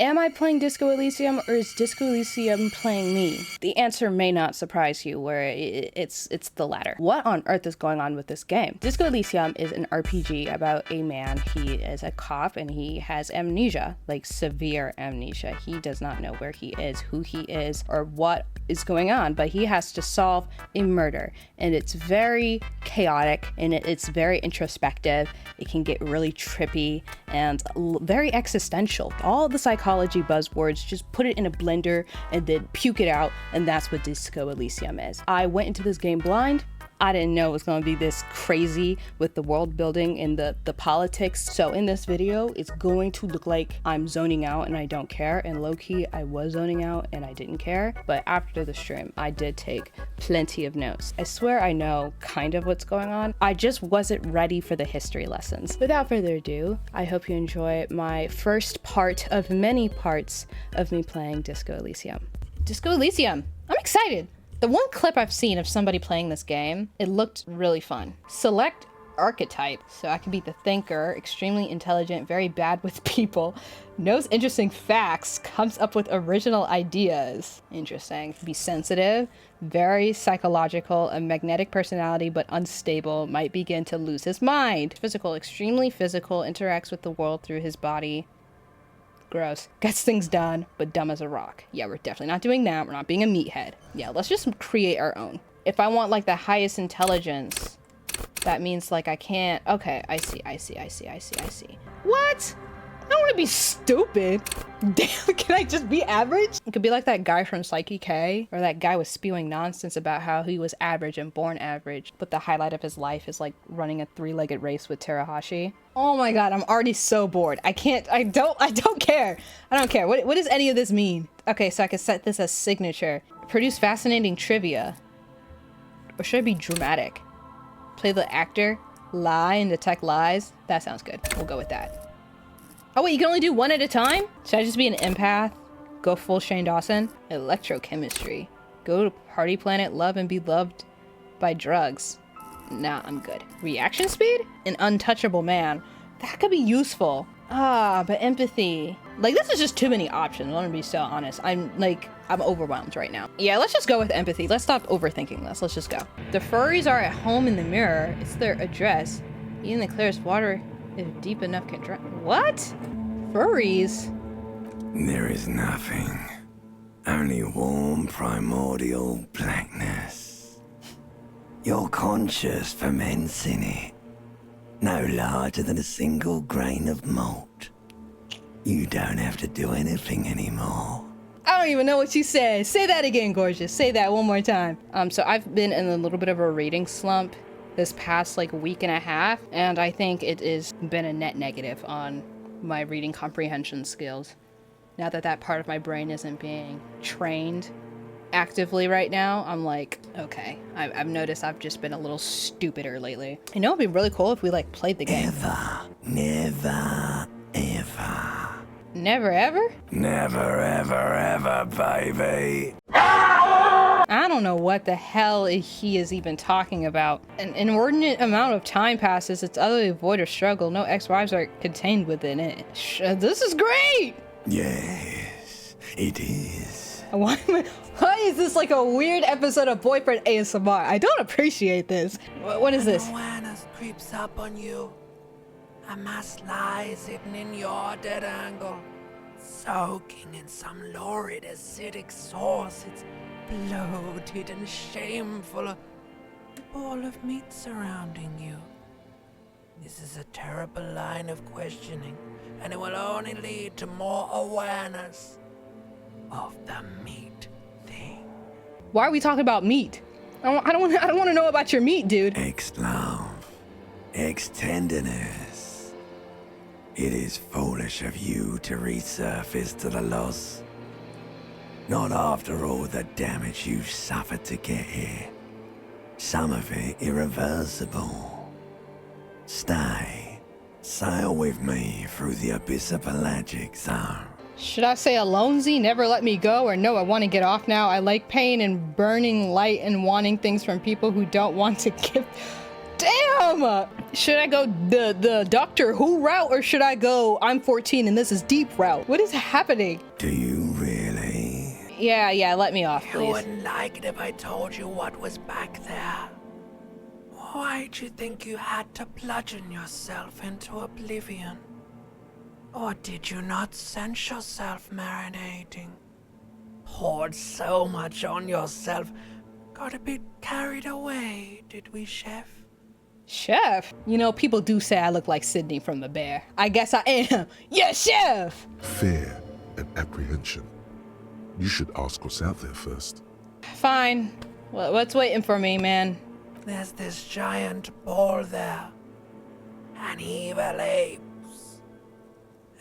Am I playing Disco Elysium, or is Disco Elysium playing me? The answer may not surprise you, where it's the latter. What on earth is going on with this game? Disco Elysium is an RPG about a man. He is a cop and he has amnesia, like severe amnesia. He does not know where he is, who he is, or what is going on, but he has to solve a murder, and it's very chaotic and it's very introspective. It can get really trippy and very existential. All the psychology buzzwords, just put it in a blender and then puke it out, and that's what Disco Elysium is. I went into this game blind. I didn't know it was going to be this crazy with the world building and the politics. So in this video, it's going to look like I'm zoning out and I don't care. And low-key, I was zoning out and I didn't care. But after the stream, I did take plenty of notes. I swear I know kind of what's going on. I just wasn't ready for the history lessons. Without further ado, I hope you enjoy my first part of many parts of me playing Disco Elysium. Disco Elysium! I'm excited! The one clip I've seen of somebody playing this game, it looked really fun. Select archetype, so I could be the thinker, extremely intelligent, very bad with people, knows interesting facts, comes up with original ideas. Interesting. Be sensitive, very psychological, a magnetic personality but unstable, might begin to lose his mind. Physical, extremely physical, interacts with the world through his body. Gross. Gets things done, but dumb as a rock. Yeah, we're definitely not doing that. We're not being a meathead. Yeah, let's just create our own. If I want like the highest intelligence, that means like I can't. Okay, I see. What? I don't want to be stupid. Damn, can I just be average? It could be like that guy from Psyche K, or that guy was spewing nonsense about how he was average and born average, but the highlight of his life is like running a 3-legged race with Terahashi. Oh my god, I'm already so bored. I don't care. I don't care. What does any of this mean? Okay, so I can set this as signature. Produce fascinating trivia. Or should I be dramatic? Play the actor, lie and detect lies. That sounds good. We'll go with that. Oh wait, you can only do one at a time? Should I just be an empath? Go full Shane Dawson? Electrochemistry. Go to party planet, love and be loved by drugs. Nah, I'm good. Reaction speed? An untouchable man. That could be useful. Ah, but empathy. Like, this is just too many options. I'm gonna be so honest. I'm overwhelmed right now. Yeah, let's just go with empathy. Let's stop overthinking this. Let's just go. The furries are at home in the mirror. It's their address. Even the clearest water, if deep enough, can drown. What? Furries? There is nothing. Only warm primordial blackness. Your conscious ferments in it. No larger than a single grain of malt. You don't have to do anything anymore. I don't even know what you said. Say that again, gorgeous. Say that one more time. So I've been in a little bit of a reading slump this past like week and a half, and I think it has been a net negative on my reading comprehension skills. Now that part of my brain isn't being trained actively right now, I'm like, okay, I've noticed I've just been a little stupider lately. You know, it'd be really cool if we like played the game. Never, ever. Never ever? Never, ever, baby. I don't know what the hell he is even talking about. An inordinate amount of time passes. It's utterly void or struggle. No ex-wives are contained within it. This is great! Yes, it is. Why is this like a weird episode of Boyfriend ASMR? I don't appreciate this. What is this? Awareness creeps up on you. A mass lies hidden in your dead angle, soaking in some lurid acidic sauce. It's bloated and shameful, a ball of meat surrounding you. This is a terrible line of questioning, and it will only lead to more awareness of the meat thing. Why are we talking about meat? I don't want to know about your meat, dude. Ex-love, ex-tenderness. It is foolish of you to resurface to the loss. Not after all the damage you've suffered to get here. Some of it irreversible. Stay. Sail with me through the abyss of pelagic zone. Should I say Alonzi, never let me go, or no, I want to get off now? I like pain and burning light and wanting things from people who don't want to give. Damn! Should I go the Doctor Who route, or should I go I'm 14 and this is deep route? What is happening? Do you really? Yeah, let me off, You please. wouldn't like it if I told you what was back there. Why'd you think you had to bludgeon yourself into oblivion? Or did you not sense yourself marinating? Poured so much on yourself, got a bit carried away, did we, Chef? Chef? You know, people do say I look like Sydney from The Bear. I guess I am. Yeah, Chef! Fear and apprehension. You should ask what's out there first. Fine. What's waiting for me, man? There's this giant ball there. And evil apes.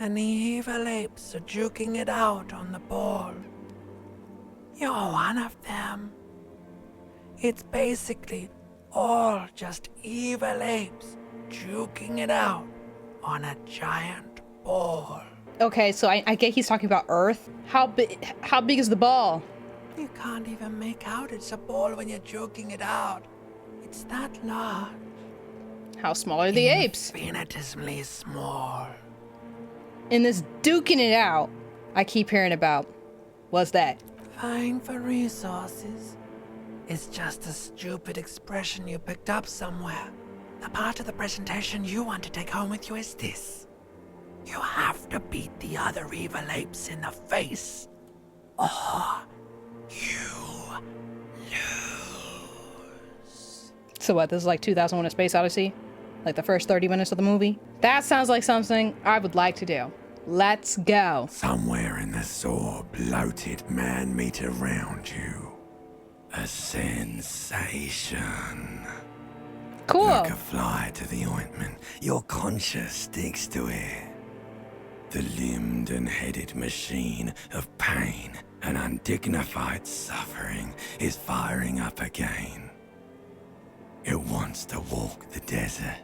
And the evil apes are juking it out on the ball. You're one of them. It's basically all just evil apes juking it out on a giant ball. Okay, so I get he's talking about Earth. How big is the ball? You can't even make out it's a ball when you're joking it out. It's that large. How small are the apes? Infinitesimally small. In this duking it out I keep hearing about. What's that? Vying for resources. It's just a stupid expression you picked up somewhere. The part of the presentation you want to take home with you is this. You have to beat the other evil apes in the face, or you lose. So what, this is like 2001: A Space Odyssey? Like the first 30 minutes of the movie? That sounds like something I would like to do. Let's go. Somewhere in the sore, bloated man meet around you. A sensation. Cool. Like a fly to the ointment, your conscience sticks to it. The limbed and headed machine of pain and undignified suffering is firing up again. It wants to walk the desert,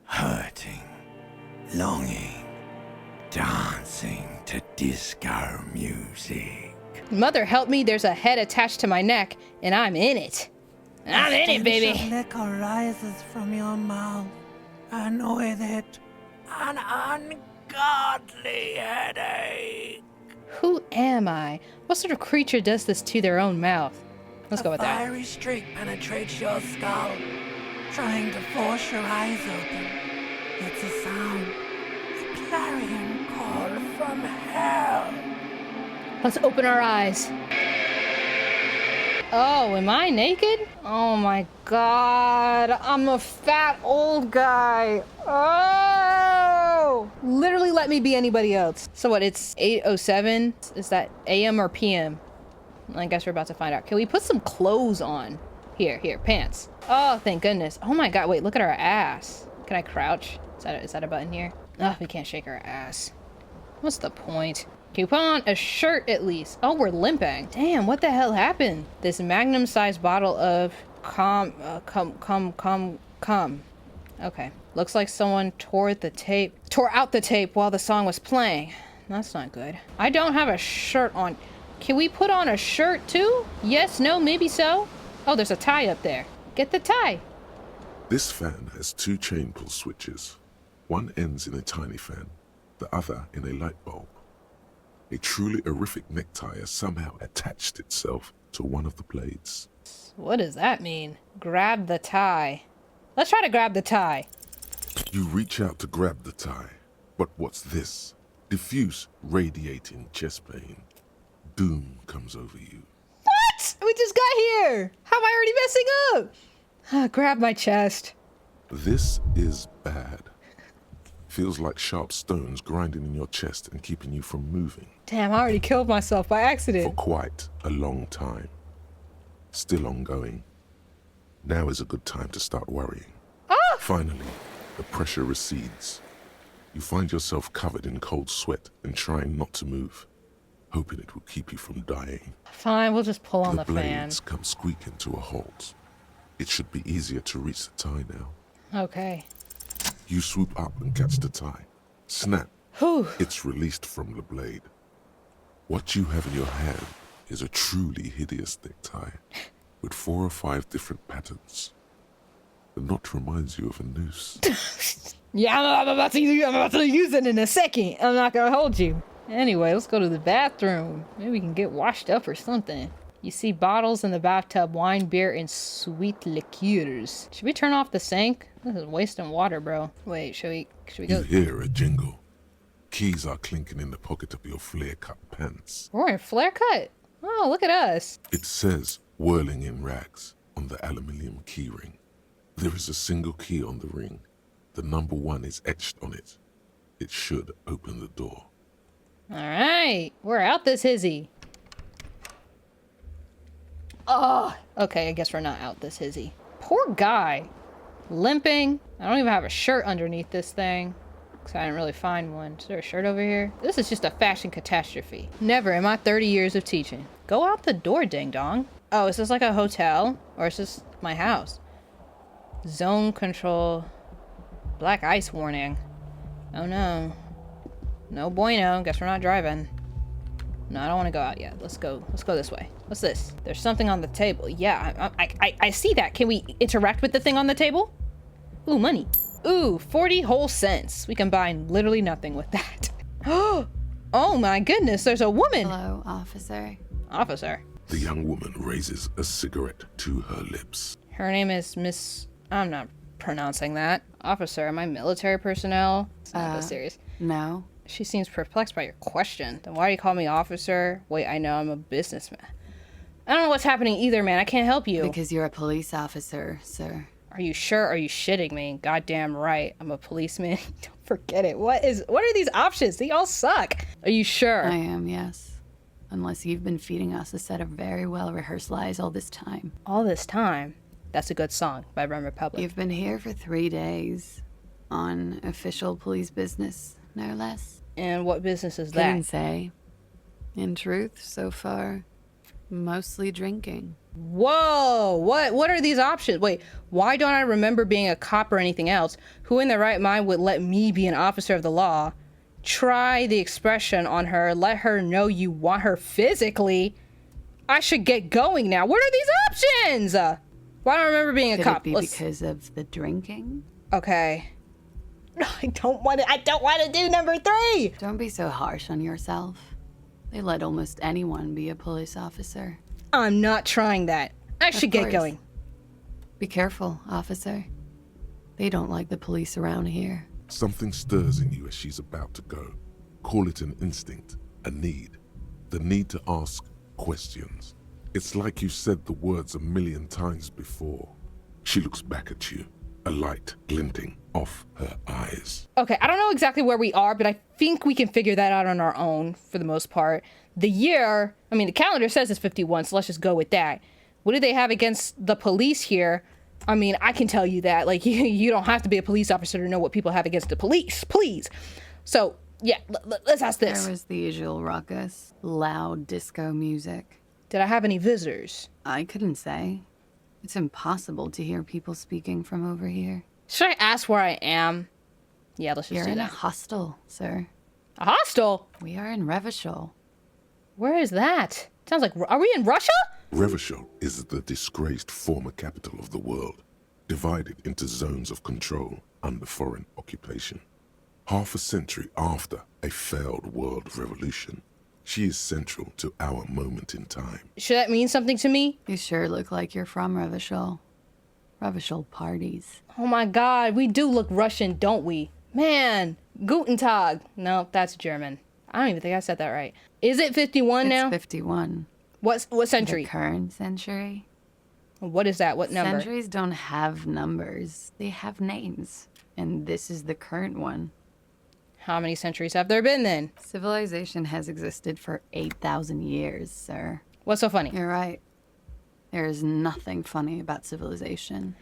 hurting, longing, dancing to disco music. Mother help me, there's a head attached to my neck, and I'm in it. I'm in it, baby. Liquor rises from your mouth, and with it, an ungodly headache. Who am I? What sort of creature does this to their own mouth? Let's go with A that. fiery streak penetrates your skull, trying to force your eyes open. It's a sound, a clarion call from hell. Let's open our eyes. Oh, am I naked? Oh my god, I'm a fat old guy. Oh! Literally let me be anybody else. So what, it's 8:07? Is that AM or PM? I guess we're about to find out. Can we put some clothes on? Here, pants. Oh, thank goodness. Oh my god, wait, look at our ass. Can I crouch? Is that a button here? Oh, we can't shake our ass. What's the point? Can you put on a shirt at least? Oh, we're limping. Damn, what the hell happened? This magnum-sized bottle of cum. Okay. Looks like someone tore out the tape while the song was playing. That's not good. I don't have a shirt on. Can we put on a shirt too? Yes, no, maybe so. Oh, there's a tie up there. Get the tie. This fan has two chain pull switches. One ends in a tiny fan, the other in a light bulb. A truly horrific necktie has somehow attached itself to one of the blades. What does that mean? Grab the tie. Let's try to grab the tie. You reach out to grab the tie, but what's this? Diffuse, radiating chest pain. Doom comes over you. What? We just got here. How am I already messing up? Grab my chest. This is bad. Feels like sharp stones grinding in your chest and keeping you from moving. Damn, I already killed myself by For accident. quite a long time. Still ongoing. Now is a good time to start worrying. Ah! Finally, the pressure recedes. You find yourself covered in cold sweat and trying not to move, hoping it will keep you from dying. Fine, we'll just pull on the fan. blades come squeaking to a halt. It should be easier to reach the tie now. Okay. You swoop up and catch the tie. Snap. Whew. It's released from the blade. What you have in your hand is a truly hideous necktie with 4 or 5 different patterns. The notch reminds you of a noose. Yeah, I'm about to use it in a second. I'm not gonna hold you. Anyway, let's go to the bathroom. Maybe we can get washed up or something. You see bottles in the bathtub, wine, beer, and sweet liqueurs. Should we turn off the sink? This is wasting water, bro. Wait, should we You go? hear a jingle. Keys are clinking in the pocket of your flare-cut pants. We're in flare cut. Oh, look at us. It says, whirling in rags, on the aluminium key ring. There is a single key on the ring. The number 1 is etched on it. It should open the door. All right, we're out this hizzy. Oh, okay, I guess we're not out this hizzy. Poor guy. Limping. I don't even have a shirt underneath this thing, because I didn't really find one. Is there a shirt over here? This is just a fashion catastrophe. Never in my 30 years of teaching. Go out the door, ding dong. Oh, is this like a hotel? Or is this my house? Zone control. Black ice warning. Oh no. No bueno. Guess we're not driving. No, I don't want to go out yet. Let's go this way. What's this? There's something on the table. Yeah, I see that. Can we interact with the thing on the table? Ooh, money. Ooh, 40 whole cents. We can buy literally nothing with that. Oh my goodness, there's a woman. Hello, officer. Officer. The young woman raises a cigarette to her lips. Her name is Miss... I'm not pronouncing that. Officer, am I military personnel? It's not that serious. No. She seems perplexed by your question. Then why do you call me officer? Wait, I know I'm a businessman. I don't know what's happening either, man. I can't help you. Because you're a police officer, sir. Are you sure? Are you shitting me? Goddamn right. I'm a policeman. Don't forget it. What are these options? They all suck. Are you sure? I am, yes. Unless you've been feeding us a set of very well-rehearsed lies all this time. All this time? That's a good song by Rum Republic. You've been here for 3 days. On official police business, no less. And what business is Couldn't that? say. In truth, so far, mostly drinking. Whoa! What are these options? Wait, why don't I remember being a cop or anything else? Who in their right mind would let me be an officer of the law? Try the expression on her. Let her know you want her physically. I should get going now. What are these options? Why don't I remember being a Could cop? it be because of the drinking? Okay. I don't want to do number 3. Don't be so harsh on yourself. They let almost anyone be a police officer. I'm not trying that. I should get course. going. Be careful, officer. They don't like the police around here. Something stirs in you as she's about to go. Call it an instinct, a need. The need to ask questions. It's like you said the words 1,000,000 times before. She looks back at you, a light glinting off her eyes. Okay, I don't know exactly where we are, but I think we can figure that out on our own for the most part. The year, I mean, the calendar says it's 51, so let's just go with that. What do they have against the police here? I mean, I can tell you that. Like, you don't have to be a police officer to know what people have against the police, please. So, yeah, let's ask this. There was the usual ruckus, loud disco music. Did I have any visitors? I couldn't say. It's impossible to hear people speaking from over here. Should I ask where I am? Yeah, let's just You're do in a that. hostel, sir. A hostel? We are in Revachol. Where is that? Sounds like, are we in Russia? Revachol is the disgraced former capital of the world, divided into zones of control under foreign occupation. Half a century after a failed world revolution, she is central to our moment in time. Should that mean something to me? You sure look like you're from Revachol. Revachol parties. Oh my god, we do look Russian, don't we? Man, Guten Tag. No, that's German. I don't even think I said that right. Is it 51 now? It's 51. What century? The current century? What is that? What number? Centuries don't have numbers. They have names. And this is the current one. How many centuries have there been then? Civilization has existed for 8,000 years, sir. What's so funny? You're right. There is nothing funny about civilization.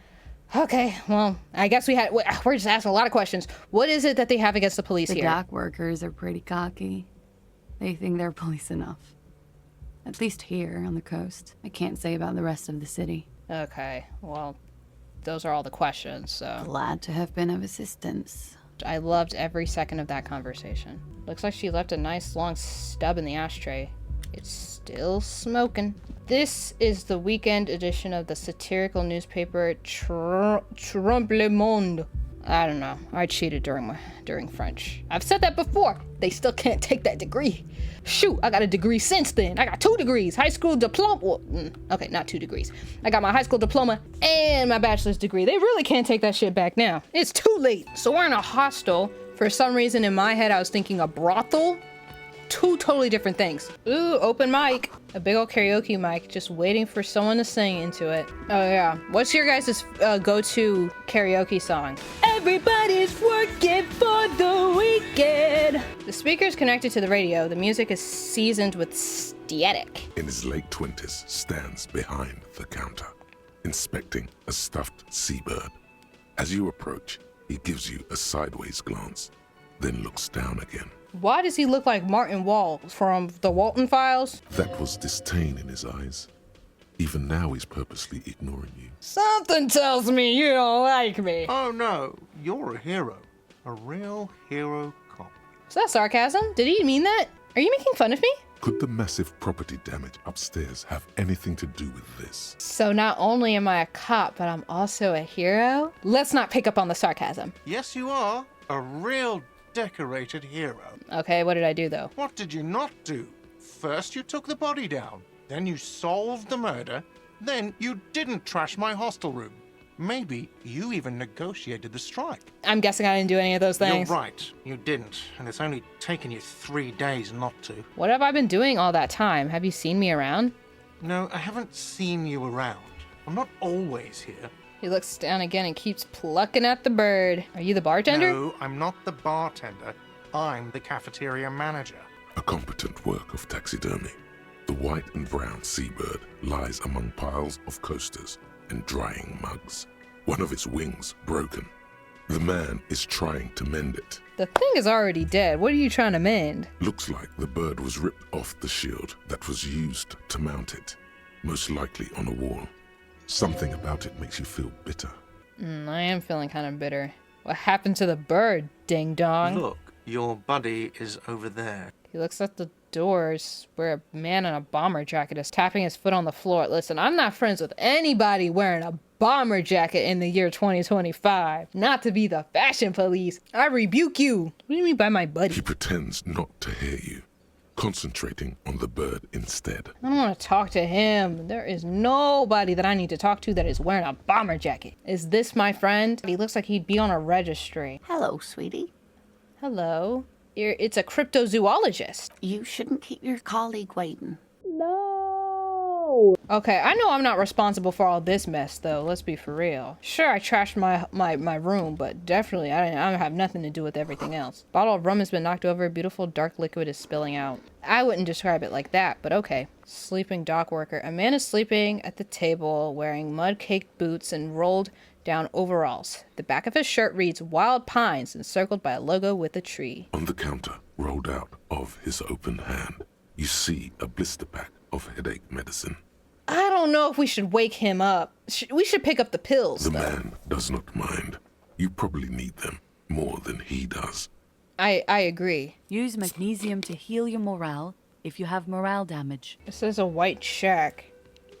Okay, well, I guess we're just asking a lot of questions. What is it that they have against the police The here? dock workers are pretty cocky. They think they're police enough. At least here on the coast. I can't say about the rest of the city. Okay, well, those are all the questions, so. Glad to have been of assistance. I loved every second of that conversation. Looks like she left a nice long stub in the ashtray. It's still smoking. This is the weekend edition of the satirical newspaper Trompe le Monde. I don't know. I cheated during French. I've said that before. They still can't take that degree. Shoot, I got a degree since then. I got 2 degrees. High school diploma. Well, okay, not 2 degrees. I got my high school diploma and my bachelor's degree. They really can't take that shit back now. It's too late. So we're in a hostel. For some reason in my head, I was thinking a brothel. 2 totally different things. Ooh, open mic. A big old karaoke mic, just waiting for someone to sing into it. Oh yeah. What's your guys' go-to karaoke song? Everybody's working for the weekend. The speaker's connected to the radio. The music is seasoned with static. In his late 20s, stands behind the counter, inspecting a stuffed seabird. As you approach, he gives you a sideways glance, then looks down again. Why does he look like Martin Wall from the Walton Files? That was disdain in his eyes. Even now he's purposely ignoring you. Something tells me you don't like me. Oh no, you're a hero. A real hero cop. Is that sarcasm? Did he mean that? Are you making fun of me? Could the massive property damage upstairs have anything to do with this? So not only am I a cop, but I'm also a hero? Let's not pick up on the sarcasm. Yes, you are. A real decorated hero. Okay, what did I do though? What did you not do? First you took the body down, then you solved the murder, then you didn't trash my hostel room. Maybe you even negotiated the strike. I'm guessing I didn't do any of those things. You're right, you didn't, and it's only taken you 3 days not to. What have I been doing all that time? Have you seen me around? No, I haven't seen you around. I'm not always here. He looks down again and keeps plucking at the bird. Are you the bartender? No, I'm not the bartender. I'm the cafeteria manager. A competent work of taxidermy. The white and brown seabird lies among piles of coasters and drying mugs. One of its wings broken. The man is trying to mend it. The thing is already dead. What are you trying to mend? Looks like the bird was ripped off the shield that was used to mount it, most likely on a wall. Something about it makes you feel bitter. I am feeling kind of bitter. What happened to the bird, ding dong? Look, your buddy is over there. He looks at the doors where a man in a bomber jacket is tapping his foot on the floor. Listen, I'm not friends with anybody wearing a bomber jacket in the year 2025. Not to be the fashion police. I rebuke you. What do you mean by my buddy? He pretends not to hear you, concentrating on the bird instead. I don't want to talk to him. There is nobody that I need to talk to that is wearing a bomber jacket. Is this my friend? He looks like he'd be on a registry. Hello, sweetie. Hello. It's a cryptozoologist. You shouldn't keep your colleague waiting. No. Okay, I know I'm not responsible for all this mess, though. Let's be for real. Sure, I trashed my room, but definitely I don't have nothing to do with everything else. Bottle of rum has been knocked over. Beautiful dark liquid is spilling out. I wouldn't describe it like that, but okay. Sleeping dock worker. A man is sleeping at the table wearing mud-caked boots and rolled down overalls. The back of his shirt reads Wild Pines, encircled by a logo with a tree. On the counter, rolled out of his open hand, you see a blister pack of headache medicine. I don't know if we should wake him up. We should pick up the pills, The though. man does not mind. You probably need them more than he does. I agree. Use magnesium to heal your morale if you have morale damage. This is a white shack.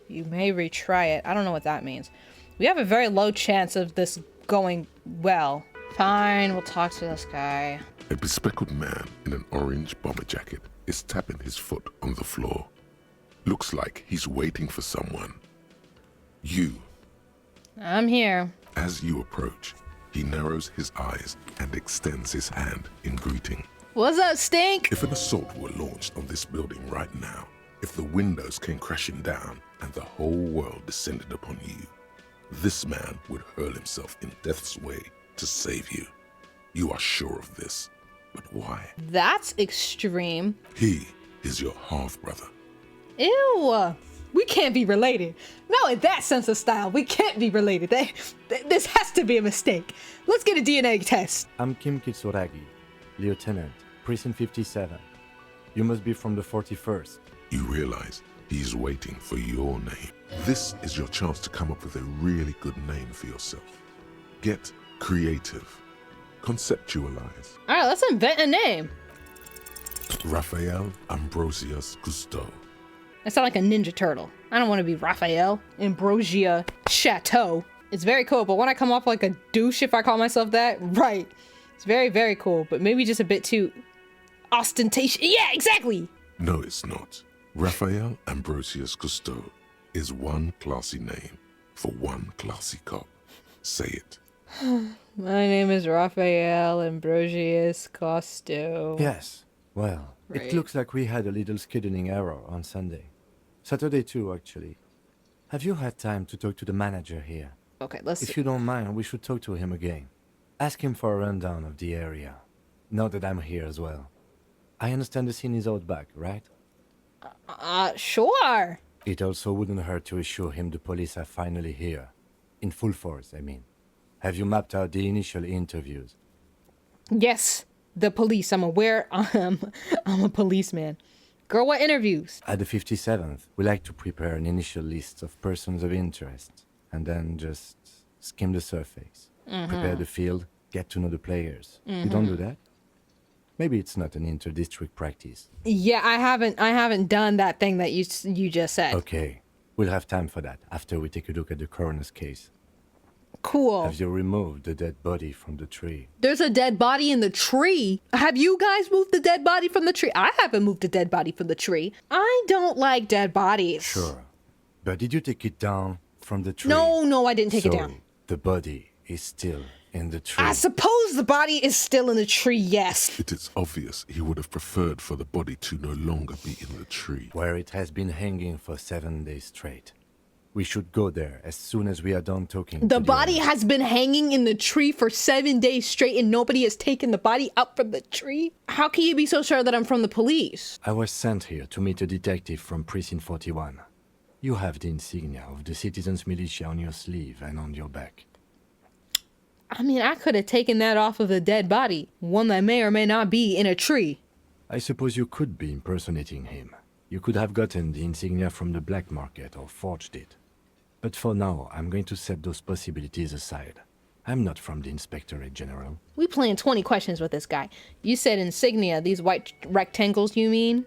You may retry it. I don't know what that means. We have a very low chance of this going well. Fine, we'll talk to this guy. A bespectacled man in an orange bomber jacket is tapping his foot on the floor. Looks like he's waiting for someone. You. I'm here. As you approach, he narrows his eyes and extends his hand in greeting. What's up, Stink? If an assault were launched on this building right now, if the windows came crashing down and the whole world descended upon you, this man would hurl himself in death's way to save you. You are sure of this, but why? That's extreme. He is your half-brother. Ew. We can't be related. No, in that sense of style, we can't be related. This has to be a mistake. Let's get a DNA test. I'm Kim Kitsuragi, Lieutenant, Prison 57. You must be from the 41st. You realize he's waiting for your name. This is your chance to come up with a really good name for yourself. Get creative. Conceptualize. All right, let's invent a name. Raphael Ambrosius Cousteau. I sound like a Ninja Turtle. I don't want to be Raphael. Ambrosia Chateau. It's very cool, but when I come off like a douche if I call myself that, right. It's very, very cool, but maybe just a bit too ostentatious. Yeah, exactly! No, it's not. Raphael Ambrosius Cousteau is one classy name for one classy cop. Say it. My name is Raphael Ambrosius Cousteau. Yes. Well, Right. it looks like we had a little scheduling error on Sunday. Saturday too, actually. Have you had time to talk to the manager here? Okay, let's If see. you don't mind, we should talk to him again. Ask him for a rundown of the area. Now that I'm here as well. I understand the scene is out back, right? Sure. It also wouldn't hurt to assure him the police are finally here. In full force, I mean. Have you mapped out the initial interviews? Yes, the police. I'm aware. I'm a policeman. Girl, what interviews? At the 57th, we like to prepare an initial list of persons of interest, and then just skim the surface. Prepare the field, get to know the players. You don't do that? Maybe it's not an inter-district practice. Yeah, I haven't done that thing that you just said. Okay, we'll have time for that after we take a look at the coroner's case. Cool. Have you removed the dead body from the tree? There's a dead body in the tree. Have you guys moved the dead body from the tree? I haven't moved the dead body from the tree. I don't like dead bodies. Sure. But did you take it down from the tree? No, I didn't take it So, down. the body is still in the tree. I suppose the body is still in the tree, yes. It is obvious he would have preferred for the body to no longer be in the tree. Where it has been hanging for 7 days straight. We should go there as soon as we are done talking. The to body owner. has been hanging in the tree for 7 days straight and nobody has taken the body out from the tree? How can you be so sure that I'm from the police? I was sent here to meet a detective from Precinct 41. You have the insignia of the Citizens Militia on your sleeve and on your back. I mean, I could have taken that off of a dead body, one that may or may not be in a tree. I suppose you could be impersonating him. You could have gotten the insignia from the black market or forged it. But for now, I'm going to set those possibilities aside. I'm not from the Inspectorate General. We playing 20 questions with this guy. You said insignia, these white rectangles you mean?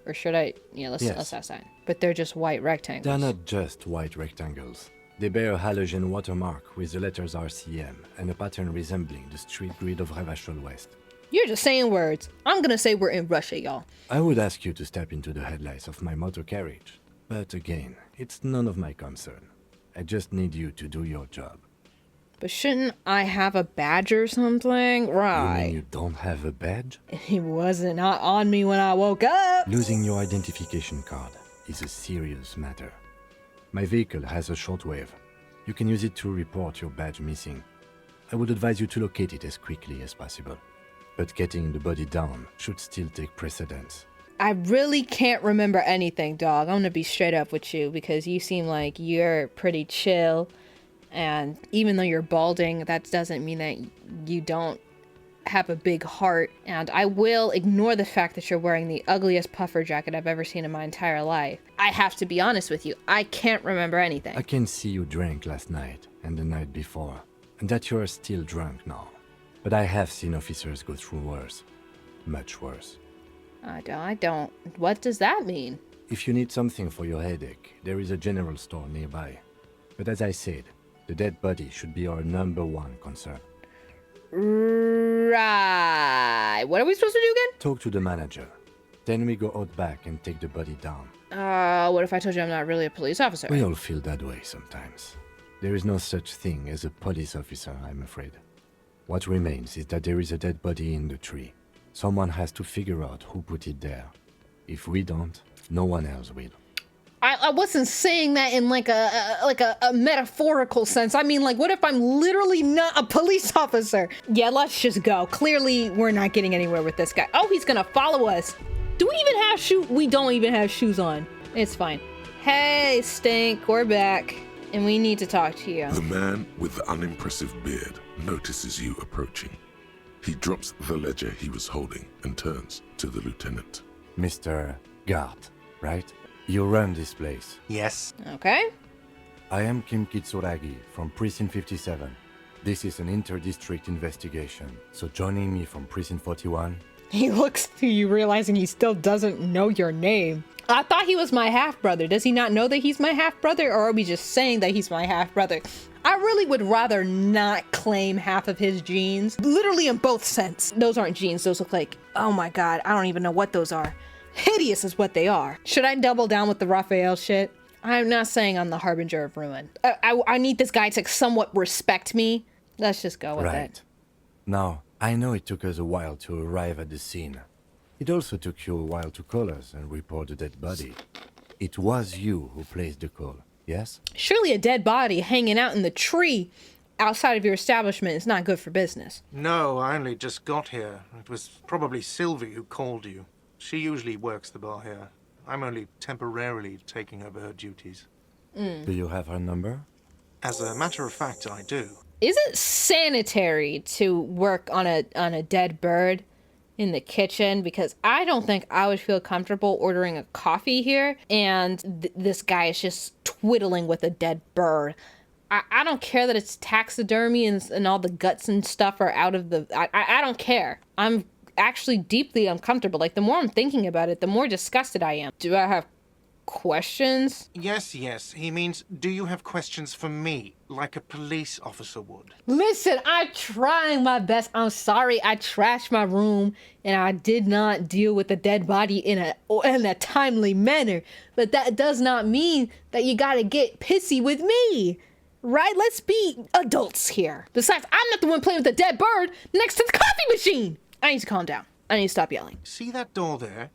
Or should I? Yeah, let's Yes. ask that. But they're just white rectangles. They're not just white rectangles. They bear a halogen watermark with the letters RCM and a pattern resembling the street grid of Ravachol West. You're just saying words. I'm gonna say we're in Russia, y'all. I would ask you to step into the headlights of my motor carriage. But again, it's none of my concern. I just need you to do your job. But shouldn't I have a badge or something? You Right. mean you don't have a badge? He wasn't not on me when I woke up. Losing your identification card is a serious matter. My vehicle has a shortwave. You can use it to report your badge missing. I would advise you to locate it as quickly as possible. But getting the body down should still take precedence. I really can't remember anything, dog. I'm gonna be straight up with you because you seem like you're pretty chill. And even though you're balding, that doesn't mean that you don't have a big heart. And I will ignore the fact that you're wearing the ugliest puffer jacket I've ever seen in my entire life. I have to be honest with you. I can't remember anything. I can see you drank last night and the night before, and that you are still drunk now. But I have seen officers go through worse. Much worse. I don't. What does that mean? If you need something for your headache, there is a general store nearby. But as I said, the dead body should be our #1 concern. Right. What are we supposed to do again? Talk to the manager. Then we go out back and take the body down. What if I told you I'm not really a police officer? We all feel that way sometimes. There is no such thing as a police officer, I'm afraid. What remains is that there is a dead body in the tree. Someone has to figure out who put it there. If we don't, no one else will. I wasn't saying that in like a metaphorical sense. I mean, like, what if I'm literally not a police officer? Yeah, let's just go. Clearly, we're not getting anywhere with this guy. Oh, he's gonna follow us. Do we even have shoes? We don't even have shoes on. It's fine. Hey, Stink, we're back. And we need to talk to you. The man with the unimpressive beard notices you approaching. He drops the ledger he was holding and turns to the lieutenant. Mr. Guard, right? You run this place. Yes. Okay. I am Kim Kitsuragi from Precinct 57. This is an inter-district investigation, so joining me from Precinct 41... He looks to you realizing he still doesn't know your name. I thought he was my half-brother. Does he not know that he's my half-brother, or are we just saying that he's my half-brother? I really would rather not claim half of his genes. Literally in both sense. Those aren't genes. Those look like, oh my god, I don't even know what those are. Hideous is what they are. Should I double down with the Raphael shit? I'm not saying I'm the harbinger of ruin. I need this guy to somewhat respect me. Let's just go with it. Now, I know it took us a while to arrive at the scene. It also took you a while to call us and report the dead body. It was you who placed the call, yes? Surely a dead body hanging out in the tree outside of your establishment is not good for business. No, I only just got here. It was probably Sylvie who called you. She usually works the bar here. I'm only temporarily taking over her duties. Do you have her number? As a matter of fact, I do. Is it sanitary to work on a dead bird in the kitchen? Because I don't think I would feel comfortable ordering a coffee here and this guy is just twiddling with a dead bird. I don't care that it's taxidermy and all the guts and stuff are out of the... I don't care. I'm actually deeply uncomfortable. Like, the more I'm thinking about it, the more disgusted I am. Do I have questions? Yes. He means, do you have questions for me, like a police officer would? Listen, I'm trying my best. I'm sorry I trashed my room and I did not deal with the dead body in a timely manner. But that does not mean that you gotta get pissy with me. Right? Let's be adults here. Besides, I'm not the one playing with the dead bird next to the coffee machine. I need to calm down. I need to stop yelling. See that door there?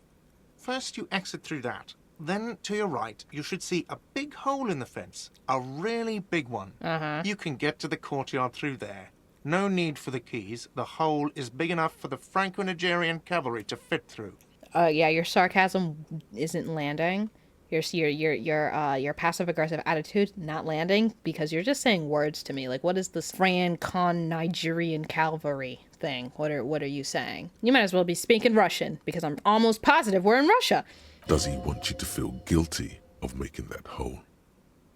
First you exit through that. Then, to your right, you should see a big hole in the fence. A really big one. You can get to the courtyard through there. No need for the keys. The hole is big enough for the Franco-Nigerian cavalry to fit through. Yeah, your sarcasm isn't landing. Your passive-aggressive attitude not landing because you're just saying words to me. Like, what is this Franco-Nigerian cavalry thing? What are you saying? You might as well be speaking Russian because I'm almost positive we're in Russia. Does he want you to feel guilty of making that hole?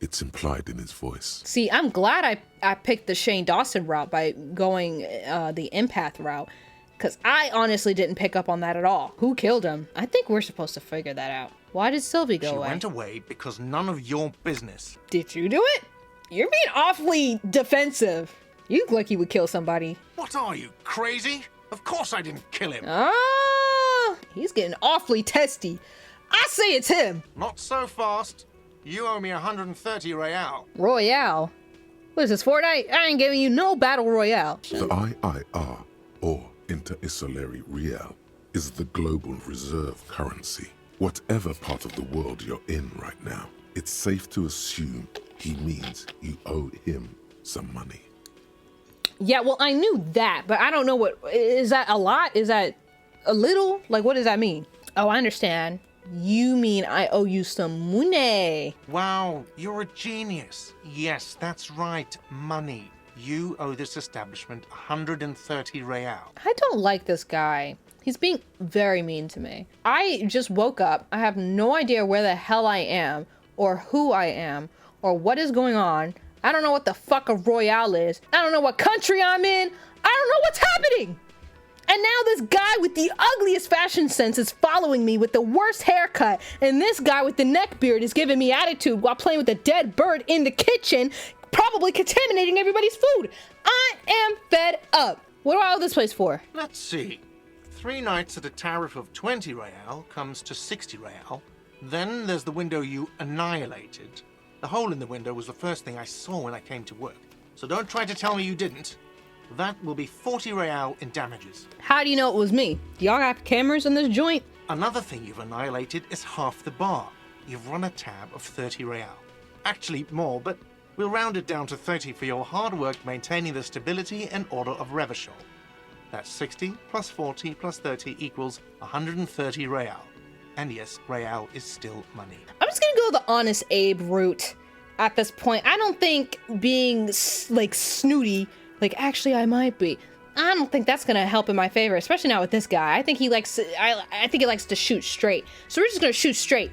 It's implied in his voice. See, I'm glad I picked the Shane Dawson route by going the empath route, because I honestly didn't pick up on that at all. Who killed him? I think we're supposed to figure that out. Why did Sylvie go away? She went away because none of your business. Did you do it? You're being awfully defensive. You look like you would kill somebody. What are you, crazy? Of course I didn't kill him. Ah, he's getting awfully testy. I say it's him. Not so fast. You owe me 130 real. Royale? What is this, Fortnite? I ain't giving you no battle royale. The IIR, or Inter-Isolary Real, is the global reserve currency. Whatever part of the world you're in right now, it's safe to assume he means you owe him some money. Yeah, well, I knew that, but I don't know what... Is that a lot? Is that a little? Like, what does that mean? Oh, I understand. You mean I owe you some money. Wow, you're a genius. Yes, that's right, money. You owe this establishment 130 real. I don't like this guy. He's being very mean to me. I just woke up. I have no idea where the hell I am, or who I am, or what is going on. I don't know what the fuck a royale is. I don't know what country I'm in. I don't know what's happening. And now this guy with the ugliest fashion sense is following me with the worst haircut. And this guy with the neck beard is giving me attitude while playing with a dead bird in the kitchen, probably contaminating everybody's food. I am fed up. What do I owe this place for? Let's see. 3 nights at a tariff of 20 real comes to 60 real. Then there's the window you annihilated. The hole in the window was the first thing I saw when I came to work. So don't try to tell me you didn't. That will be 40 real in damages. How do you know it was me? Do y'all have cameras in this joint? Another thing you've annihilated is half the bar. You've run a tab of 30 real. Actually more, but we'll round it down to 30 for your hard work maintaining the stability and order of Revachol. That's 60 plus 40 plus 30 equals 130 real. And yes, real is still money. I'm just gonna go the honest Abe route at this point. I don't think being like snooty, like actually I might be, I don't think that's gonna help in my favor, especially not with this guy. I think he likes to shoot straight. So we're just gonna shoot straight.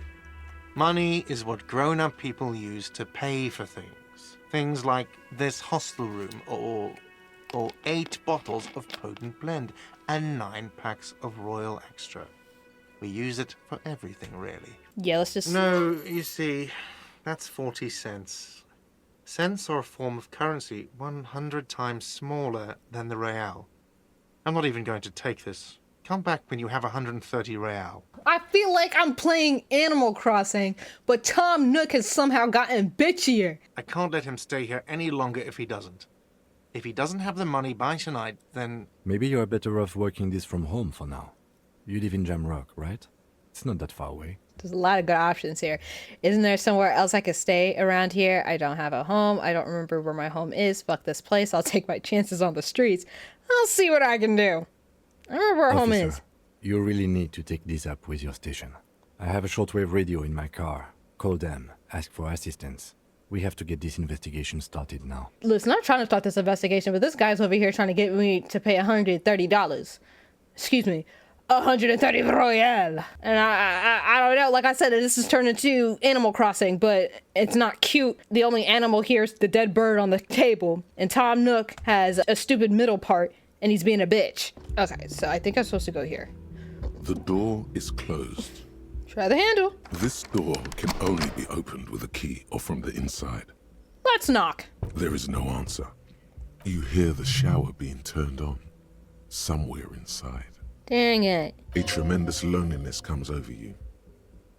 Money is what grown-up people use to pay for things. Things like this hostel room or 8 bottles of potent blend and 9 packs of Royal Extra. We use it for everything, really. Yeah, let's just... No, you see, that's 40 cents. Cents are a form of currency 100 times smaller than the real. I'm not even going to take this. Come back when you have 130 real. I feel like I'm playing Animal Crossing, but Tom Nook has somehow gotten bitchier. I can't let him stay here any longer if he doesn't. If he doesn't have the money by tonight, then... Maybe you're better off working this from home for now. You live in Jamrock, right? It's not that far away. There's a lot of good options here. Isn't there somewhere else I could stay around here? I don't have a home. I don't remember where my home is. Fuck this place. I'll take my chances on the streets. I'll see what I can do. I remember where home is. You really need to take this up with your station. I have a shortwave radio in my car. Call them. Ask for assistance. We have to get this investigation started now. Listen, I'm trying to start this investigation, but this guy's over here trying to get me to pay $130. Excuse me, 130 royale. And I don't know, like I said, this is turned into Animal Crossing, but it's not cute. The only animal here is the dead bird on the table. And Tom Nook has a stupid middle part, and he's being a bitch. Okay, so I think I'm supposed to go here. The door is closed. Try the handle. This door can only be opened with a key or from the inside. Let's knock. There is no answer. You hear the shower being turned on. Somewhere inside. Dang it. A tremendous loneliness comes over you.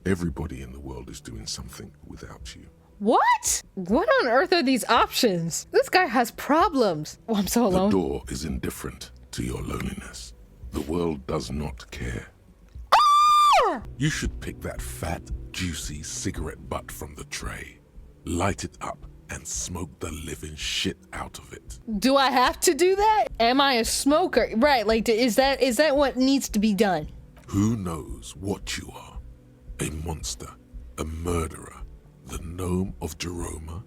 Everybody in the world is doing something without you. What? What on earth are these options? This guy has problems. Oh, I'm so alone. The door is indifferent to your loneliness. The world does not care. You should pick that fat, juicy cigarette butt from the tray, light it up, and smoke the living shit out of it. Do I have to do that? Am I a smoker? Right, like, is that what needs to be done? Who knows what you are? A monster, a murderer, the gnome of Jeroma?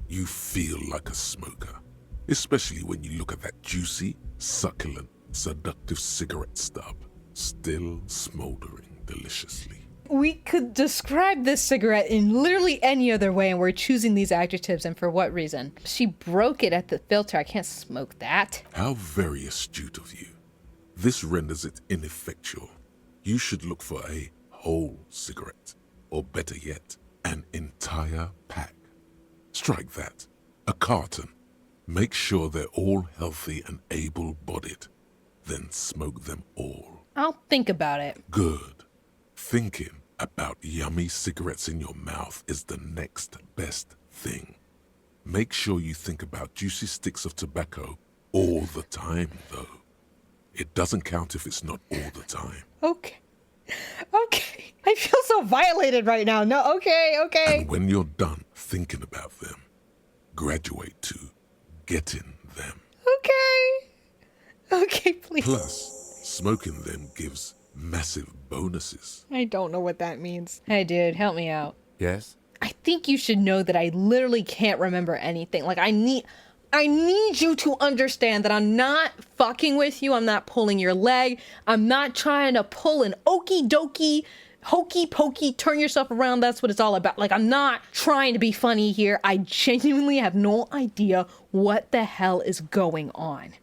You feel like a smoker, especially when you look at that juicy, succulent, seductive cigarette stub, still smoldering deliciously. We could describe this cigarette in literally any other way, and we're choosing these adjectives, and for what reason? She broke it at the filter. I can't smoke that. How very astute of you. This renders it ineffectual. You should look for a whole cigarette, or better yet, an entire pack. Strike that. A carton. Make sure they're all healthy and able-bodied. Then smoke them all. I'll think about it. Good. Thinking about yummy cigarettes in your mouth is the next best thing. Make sure you think about juicy sticks of tobacco all the time, though. It doesn't count if it's not all the time. Okay. I feel so violated right now. No, okay. And when you're done thinking about them, graduate to getting them. Okay, please. Plus, smoking them gives massive bonuses. I don't know what that means. Hey, dude, help me out. Yes? I think you should know that I literally can't remember anything. Like, I need you to understand that I'm not fucking with you. I'm not pulling your leg. I'm not trying to pull an okie dokie, hokey pokey, turn yourself around. That's what it's all about. Like, I'm not trying to be funny here. I genuinely have no idea what the hell is going on.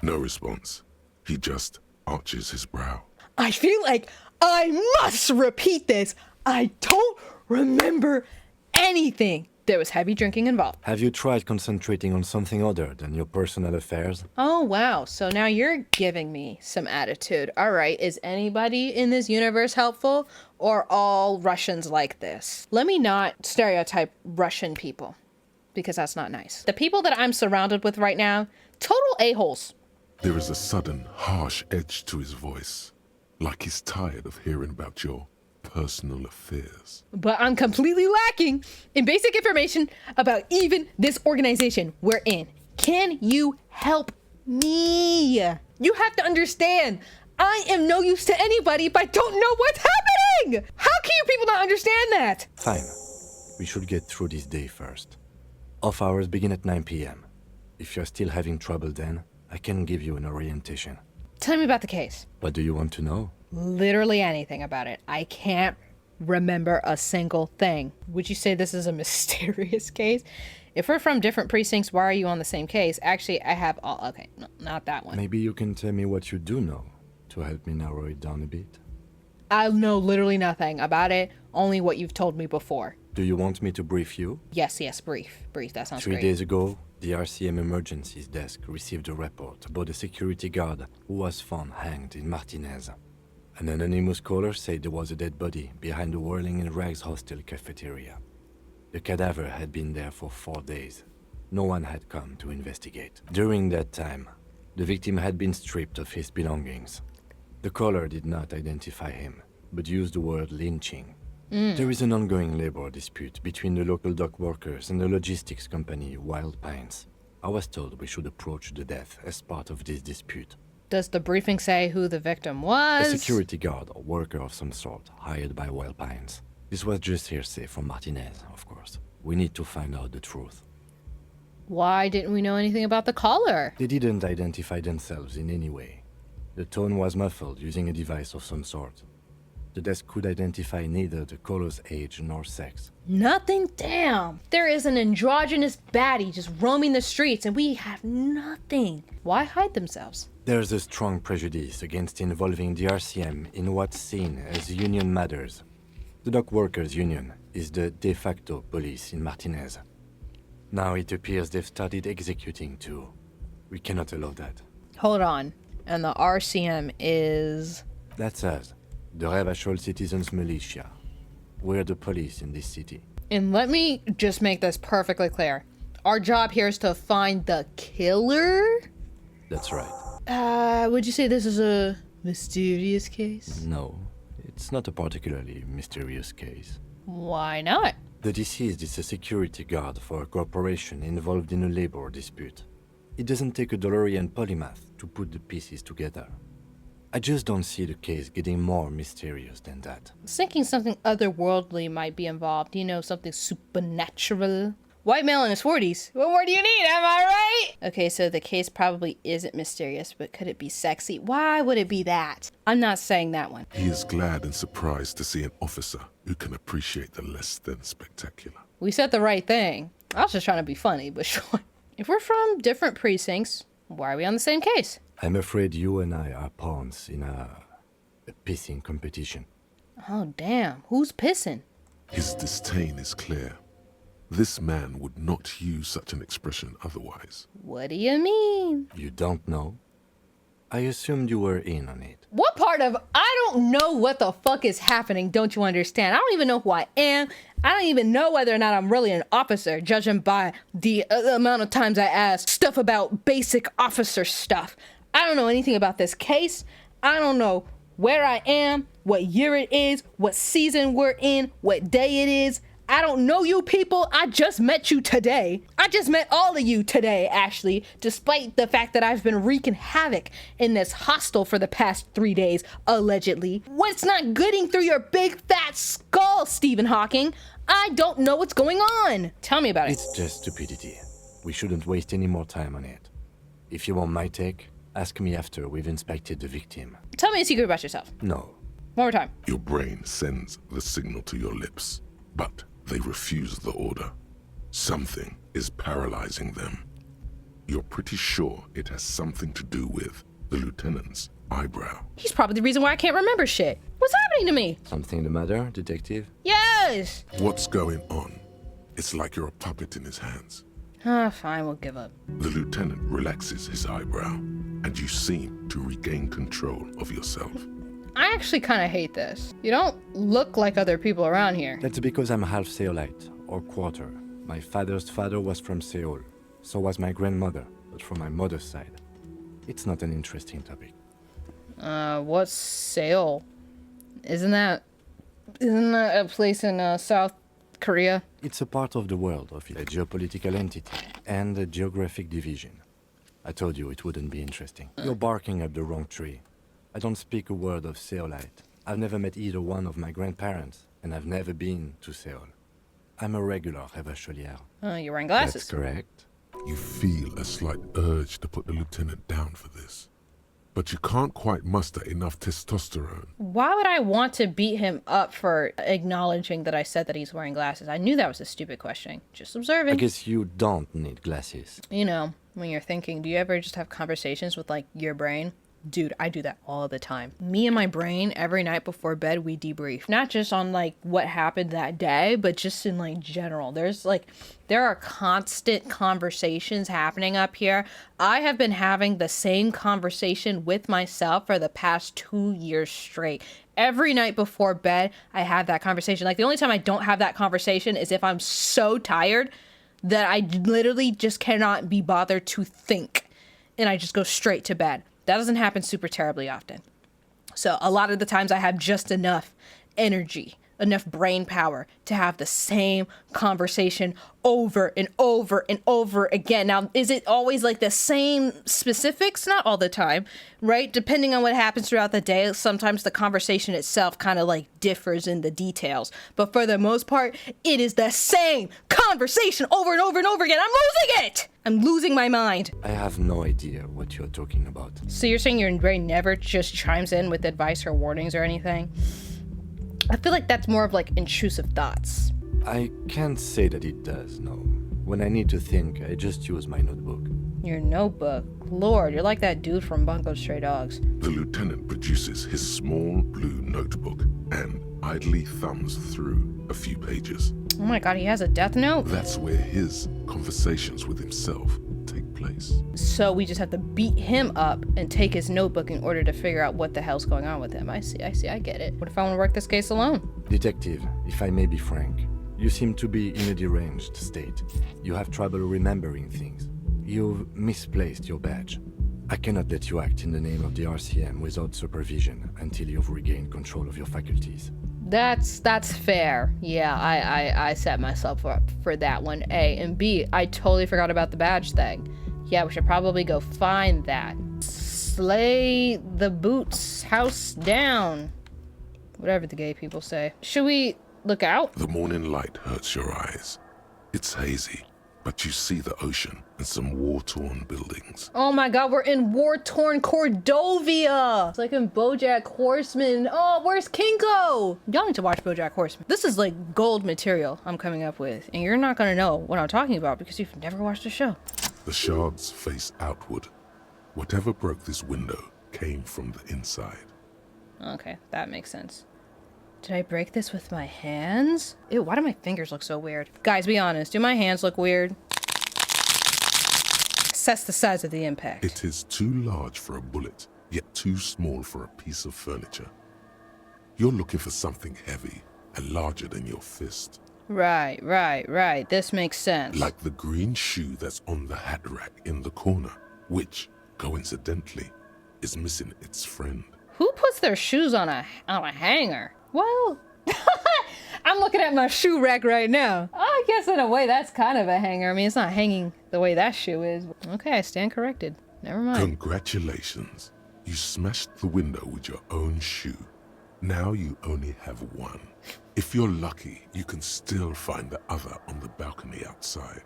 No response. He just arches his brow. I feel like I must repeat this. I don't remember anything. There was heavy drinking involved. Have you tried concentrating on something other than your personal affairs? Oh, wow. So now you're giving me some attitude. All right. Is anybody in this universe helpful, or all Russians like this? Let me not stereotype Russian people, because that's not nice. The people that I'm surrounded with right now, total a-holes. There is a sudden, harsh edge to his voice, like he's tired of hearing about your personal affairs. But I'm completely lacking in basic information about even this organization we're in. Can you help me? You have to understand, I am no use to anybody if I don't know what's happening! How can you people not understand that? Fine. We should get through this day first. Off hours begin at 9 p.m. If you're still having trouble then, I can give you an orientation. Tell me about the case. What do you want to know? Literally anything about it. I can't remember a single thing. Would you say this is a mysterious case? If we're from different precincts, why are you on the same case? Actually, I have all... Okay, no, not that one. Maybe you can tell me what you do know to help me narrow it down a bit. I know literally nothing about it, only what you've told me before. Do you want me to brief you? Yes, brief. That sounds 3 great. days ago, the RCM Emergencies Desk received a report about a security guard who was found hanged in Martinez. An anonymous caller said there was a dead body behind the Whirling in Rags hostel cafeteria. The cadaver had been there for 4 days. No one had come to investigate. During that time, the victim had been stripped of his belongings. The caller did not identify him, but used the word lynching. There is an ongoing labor dispute between the local dock workers and the logistics company Wild Pines. I was told we should approach the death as part of this dispute. Does the briefing say who the victim was? A security guard or worker of some sort, hired by Wild Pines. This was just hearsay from Martinez, of course. We need to find out the truth. Why didn't we know anything about the caller? They didn't identify themselves in any way. The tone was muffled using a device of some sort. The desk could identify neither the caller's age nor sex. Nothing? Damn. There is an androgynous baddie just roaming the streets and we have nothing. Why hide themselves? There's a strong prejudice against involving the RCM in what's seen as union matters. The dock workers' union is the de facto police in Martinez. Now it appears they've started executing too. We cannot allow that. Hold on. And the RCM is... That's us. The Revachol Citizens Militia. We're the police in this city. And let me just make this perfectly clear. Our job here is to find the killer? That's right. Would you say this is a mysterious case? No, it's not a particularly mysterious case. Why not? The deceased is a security guard for a corporation involved in a labor dispute. It doesn't take a DeLorean polymath to put the pieces together. I just don't see the case getting more mysterious than that. I was thinking something otherworldly might be involved. You know, something supernatural. White male in his 40s. What more do you need, am I right? Okay, so the case probably isn't mysterious, but could it be sexy? Why would it be that? I'm not saying that one. He is glad and surprised to see an officer who can appreciate the less than spectacular. We said the right thing. I was just trying to be funny, but sure. If we're from different precincts, why are we on the same case? I'm afraid you and I are pawns in a pissing competition. Oh, damn. Who's pissing? His disdain is clear. This man would not use such an expression otherwise. What do you mean? You don't know? I assumed you were in on it. What part of I don't know what the fuck is happening don't you understand? I don't even know who I am. I don't even know whether or not I'm really an officer, judging by the amount of times I ask stuff about basic officer stuff. I don't know anything about this case. I don't know where I am, what year it is, what season we're in, what day it is. I don't know you people. I just met you today. I just met all of you today, actually, despite the fact that I've been wreaking havoc in this hostel for the past 3 days, allegedly. What's not getting through your big fat skull, Stephen Hawking? I don't know what's going on. Tell me about it. It's just stupidity. We shouldn't waste any more time on it. If you want my take, ask me after we've inspected the victim. Tell me a secret about yourself. No. One more time. Your brain sends the signal to your lips, but they refuse the order. Something is paralyzing them. You're pretty sure it has something to do with the lieutenant's eyebrow. He's probably the reason why I can't remember shit. What's happening to me? Something the matter, detective? Yes! What's going on? It's like you're a puppet in his hands. Fine, we'll give up. The lieutenant relaxes his eyebrow, and you seem to regain control of yourself. I actually kind of hate this. You don't look like other people around here. That's because I'm half Seolite, or quarter. My father's father was from Seoul. So was my grandmother, but from my mother's side. It's not an interesting topic. What's Seoul? Isn't that a place in South Korea? It's a part of the world of a geopolitical entity and a geographic division. I told you it wouldn't be interesting. You're barking up the wrong tree. I don't speak a word of Seolite. I've never met either one of my grandparents, and I've never been to Seoul. I'm a regular Revacholier. You're wearing glasses. That's correct. You feel a slight urge to put the lieutenant down for this, but you can't quite muster enough testosterone. Why would I want to beat him up for acknowledging that I said that he's wearing glasses? I knew that was a stupid question. Just observing. I guess you don't need glasses. You know, when you're thinking, do you ever just have conversations with, like, your brain? Dude, I do that all the time. Me and my brain, every night before bed, we debrief. Not just on like what happened that day, but just in like general. There are constant conversations happening up here. I have been having the same conversation with myself for the past 2 years straight. Every night before bed, I have that conversation. Like the only time I don't have that conversation is if I'm so tired that I literally just cannot be bothered to think. And I just go straight to bed. That doesn't happen super terribly often. So a lot of the times I have just enough energy, enough brain power to have the same conversation over and over and over again. Now, is it always like the same specifics? Not all the time, right? Depending on what happens throughout the day, sometimes the conversation itself kind of like differs in the details. But for the most part, it is the same conversation over and over and over again. I'm losing it! I'm losing my mind. I have no idea what you're talking about. So you're saying your brain never just chimes in with advice or warnings or anything? I feel like that's more of like intrusive thoughts. I can't say that it does, no. When I need to think, I just use my notebook. Your notebook? Lord, you're like that dude from Bungo Stray Dogs. The lieutenant produces his small blue notebook and idly thumbs through a few pages. Oh my god, he has a death note? That's where his conversations with himself take place. So we just have to beat him up and take his notebook in order to figure out what the hell's going on with him. I see, I get it. What if I want to work this case alone? Detective, if I may be frank, you seem to be in a deranged state. You have trouble remembering things. You've misplaced your badge. I cannot let you act in the name of the RCM without supervision until you've regained control of your faculties. That's fair. Yeah, I set myself up for that one, A. And B, I totally forgot about the badge thing. Yeah, we should probably go find that. Slay the boots house down. Whatever the gay people say. Should we look out? The morning light hurts your eyes. It's hazy, but you see the ocean and some war-torn buildings. Oh my god, we're in war-torn Cordovia! It's like in BoJack Horseman. Oh, where's Kinko? Y'all need to watch BoJack Horseman. This is like gold material I'm coming up with, and you're not gonna know what I'm talking about because you've never watched the show. The shards face outward. Whatever broke this window came from the inside. Okay, that makes sense. Did I break this with my hands? Ew, why do my fingers look so weird? Guys, be honest, do my hands look weird? Assess the size of the impact. It is too large for a bullet, yet too small for a piece of furniture. You're looking for something heavy and larger than your fist. Right. This makes sense. Like the green shoe that's on the hat rack in the corner, which, coincidentally, is missing its friend. Who puts their shoes on a hanger? Well, I'm looking at my shoe rack right now. I guess in a way that's kind of a hanger. I mean, it's not hanging the way that shoe is. Okay, I stand corrected. Never mind. Congratulations. You smashed the window with your own shoe. Now you only have one. If you're lucky, you can still find the other on the balcony outside.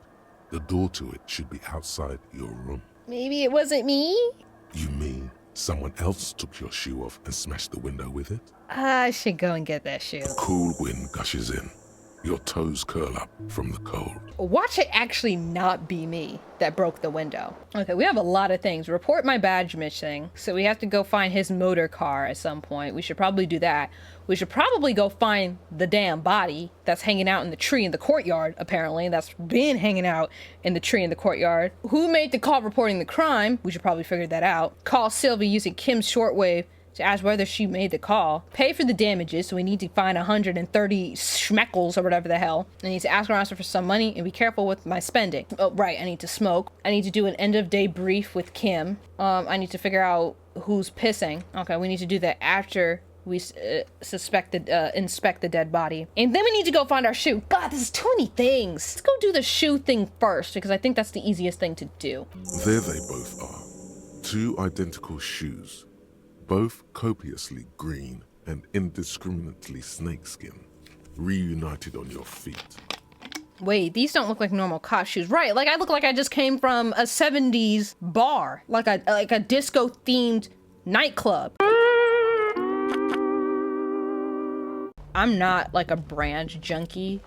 The door to it should be outside your room. Maybe it wasn't me? You mean someone else took your shoe off and smashed the window with it? I should go and get that shoe. A cool wind gushes in. Your toes curl up from the cold. Watch it actually not be me that broke the window. Okay, we have a lot of things. Report my badge missing. So we have to go find his motor car at some point. We should probably do that. We should probably go find the damn body that's hanging out in the tree in the courtyard, apparently. That's been hanging out in the tree in the courtyard. Who made the call reporting the crime? We should probably figure that out. Call Sylvie using Kim's shortwave to ask whether she made the call. Pay for the damages, so we need to find 130 schmeckles or whatever the hell. I need to ask around for some money and be careful with my spending. Oh, right, I need to smoke. I need to do an end of day brief with Kim. I need to figure out who's pissing. Okay, we need to do that after we inspect the dead body. And then we need to go find our shoe. God, this is too many things. Let's go do the shoe thing first, because I think that's the easiest thing to do. There they both are. Two identical shoes. Both copiously green and indiscriminately snakeskin, reunited on your feet. Wait, these don't look like normal cop shoes. Right, like I look like I just came from a 70s bar, like a disco-themed nightclub. I'm not like a brand junkie.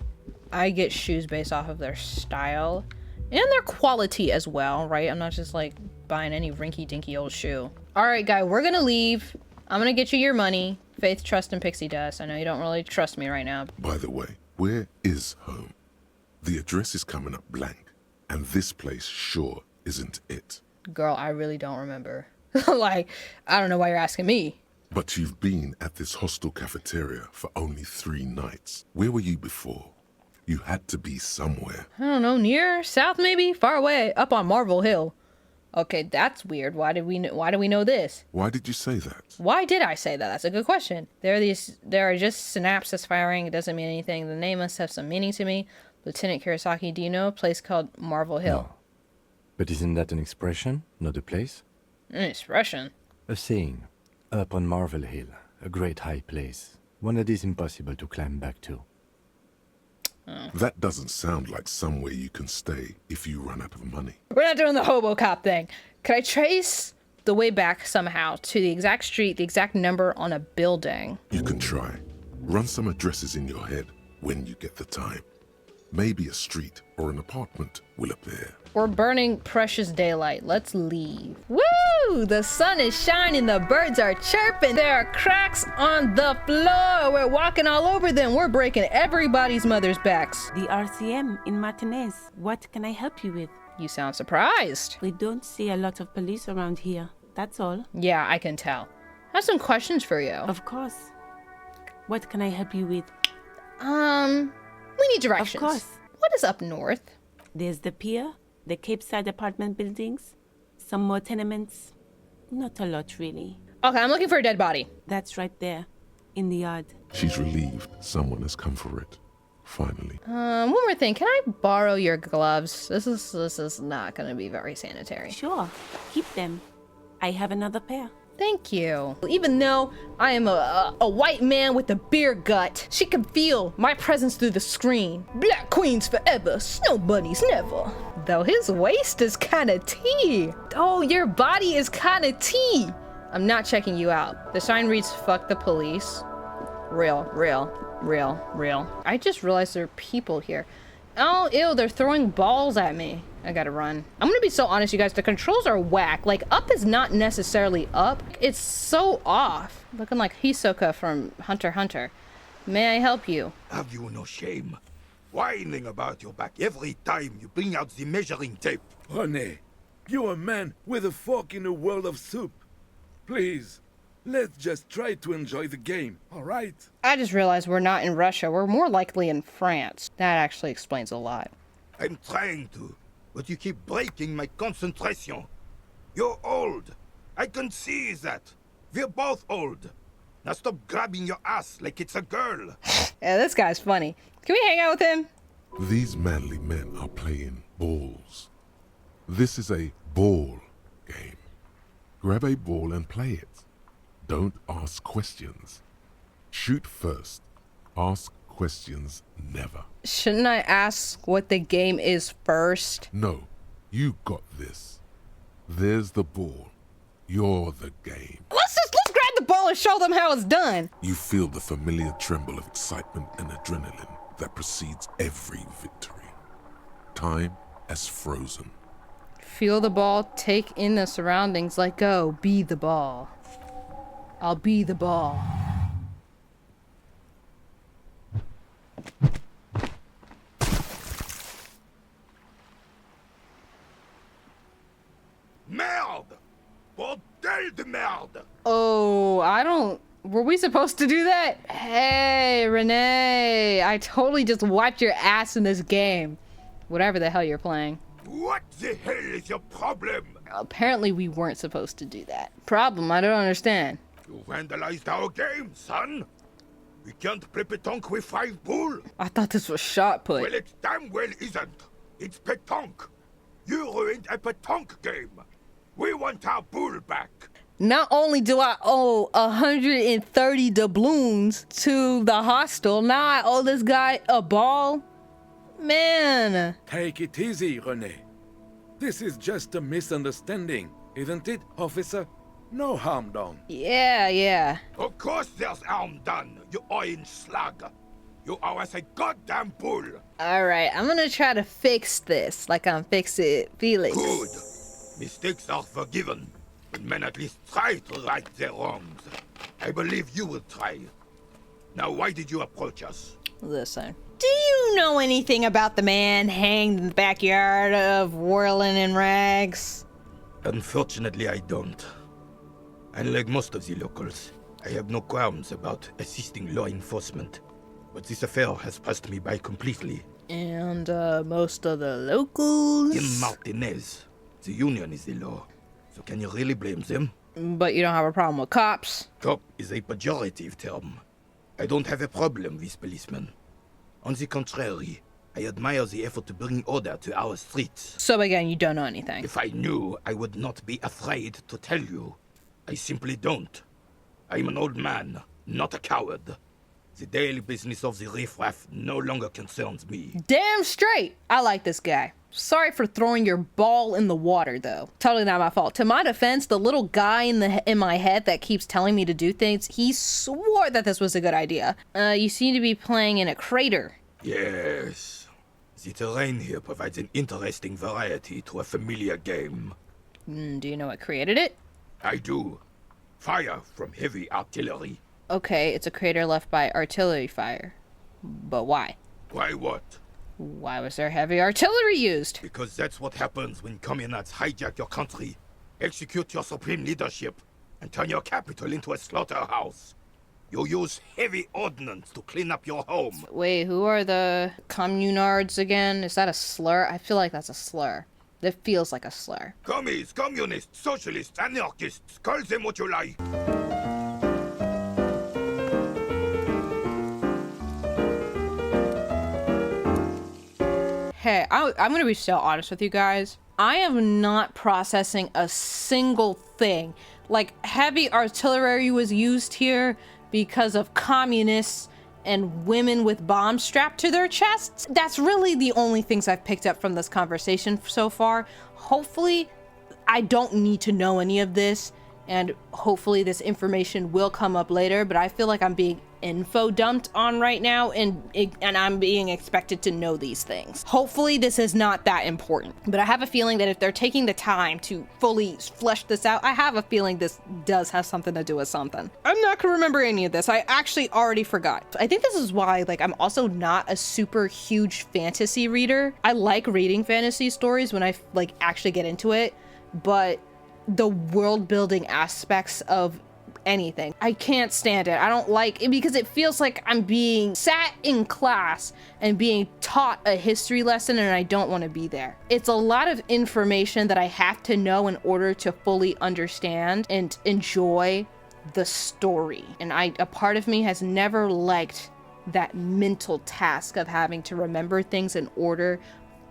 I get shoes based off of their style and their quality as well, right? I'm not just like buying any rinky-dinky old shoe. All right, guy, we're gonna leave. I'm gonna get you your money. Faith, trust, and pixie dust. I know you don't really trust me right now. By the way, where is home? The address is coming up blank, and this place sure isn't it. Girl, I really don't remember. Like, I don't know why you're asking me. But you've been at this hostel cafeteria for only 3 nights. Where were you before? You had to be somewhere. I don't know, near, south maybe, far away, up on Marvel Hill. Okay, that's weird. Why do we know this? Why did you say that? Why did I say that? That's a good question. There are just synapses firing. It doesn't mean anything. The name must have some meaning to me. Lieutenant Kitsuragi, do you know a place called Marvel Hill? No. But isn't that an expression, not a place? An expression? A saying. Up on Marvel Hill, a great high place. One that is impossible to climb back to. That doesn't sound like somewhere you can stay if you run out of money. We're not doing the hobo cop thing. Could I trace the way back somehow to the exact street, the exact number on a building? You can try. Run some addresses in your head when you get the time. Maybe a street or an apartment will appear. We're burning precious daylight. Let's leave. Woo! The sun is shining. The birds are chirping. There are cracks on the floor. We're walking all over them. We're breaking everybody's mother's backs. The RCM in Martinez. What can I help you with? You sound surprised. We don't see a lot of police around here. That's all. Yeah, I can tell. I have some questions for you. Of course. What can I help you with? We need directions. Of course. What is up north? There's the pier, the Cape Side apartment buildings, some more tenements. Not a lot, really. Okay, I'm looking for a dead body. That's right there, in the yard. She's relieved someone has come for it. Finally. One more thing. Can I borrow your gloves? This is not going to be very sanitary. Sure, keep them. I have another pair. Thank you. Even though I am a white man with a beer gut, she can feel my presence through the screen. Black queens forever, snow bunnies never. Though his waist is kind of tea. Oh, your body is kind of tea. I'm not checking you out. The sign reads, fuck the police. Real. I just realized there are people here. Oh, ew, they're throwing balls at me. I gotta run. I'm gonna be so honest, you guys. The controls are whack. Like, up is not necessarily up. It's so off. Looking like Hisoka from Hunter x Hunter. May I help you? Have you no shame? Whining about your back every time you bring out the measuring tape. René, you're a man with a fork in a world of soup. Please, let's just try to enjoy the game, all right? I just realized we're not in Russia. We're more likely in France. That actually explains a lot. I'm trying to, but you keep breaking my concentration. You're old. I can see that. We're both old. Now stop grabbing your ass like it's a girl. Yeah, this guy's funny. Can we hang out with him? These manly men are playing balls. This is a ball game. Grab a ball and play it. Don't ask questions. Shoot first. Ask questions never. Shouldn't I ask what the game is first? No, you got this. There's the ball. You're the game. Let's grab the ball and show them how it's done. You feel the familiar tremble of excitement and adrenaline that precedes every victory. Time has frozen. Feel the ball, take in the surroundings, let go, be the ball. I'll be the ball. Merde! Bordel de merde! Oh, I don't... Were we supposed to do that? Hey, Renee, I totally just wiped your ass in this game. Whatever the hell you're playing. What the hell is your problem? Apparently we weren't supposed to do that. Problem? I don't understand. You vandalized our game, son. We can't play pétanque with 5 bull. I thought this was shot put. Well, it damn well isn't. It's pétanque. You ruined a pétanque game. We want our bull back. Not only do I owe 130 doubloons to the hostel, now I owe this guy a ball? Man. Take it easy, René. This is just a misunderstanding, isn't it, officer? No harm done. Yeah. Of course there's harm done, you orange slug. You owe us a goddamn bull. Alright, I'm gonna try to fix this like I'm fixing Felix. Good. Mistakes are forgiven. When men at least try to right their wrongs. I believe you will try. Now, why did you approach us? Listen. Do you know anything about the man hanged in the backyard of Whirling in Rags? Unfortunately, I don't. Unlike most of the locals, I have no qualms about assisting law enforcement. But this affair has passed me by completely. And most of the locals? In Martinez, the union is the law. So can you really blame them? But you don't have a problem with cops? Cop is a pejorative term. I don't have a problem with policemen. On the contrary, I admire the effort to bring order to our streets. So again, you don't know anything. If I knew, I would not be afraid to tell you. I simply don't. I'm an old man, not a coward. The daily business of the riffraff no longer concerns me. Damn straight! I like this guy. Sorry for throwing your ball in the water, though. Totally not my fault. To my defense, the little guy in my head that keeps telling me to do things, he swore that this was a good idea. You seem to be playing in a crater. Yes. The terrain here provides an interesting variety to a familiar game. Do you know what created it? I do. Fire from heavy artillery. Okay, it's a crater left by artillery fire. But why? Why what? Why was there heavy artillery used? Because that's what happens when communards hijack your country, execute your supreme leadership, and turn your capital into a slaughterhouse. You use heavy ordnance to clean up your home. Wait, who are the communards again? Is that a slur? I feel like that's a slur. That feels like a slur. Commies, communists, socialists, anarchists, call them what you like. Hey, I'm gonna be so honest with you guys. I am not processing a single thing. Like, heavy artillery was used here because of communists and women with bombs strapped to their chests. That's really the only things I've picked up from this conversation so far. Hopefully, I don't need to know any of this, and hopefully this information will come up later, but I feel like I'm being info dumped on right now, and I'm being expected to know these things. Hopefully this is not that important, but I have a feeling that if they're taking the time to fully flesh this out, I have a feeling this does have something to do with something. I'm not gonna remember any of this. I actually already forgot. I think this is why, like, I'm also not a super huge fantasy reader. I like reading fantasy stories when I like actually get into it, but the world building aspects of anything, I can't stand it. I don't like it because it feels like I'm being sat in class and being taught a history lesson, and I don't want to be there. It's a lot of information that I have to know in order to fully understand and enjoy the story. And a part of me has never liked that mental task of having to remember things in order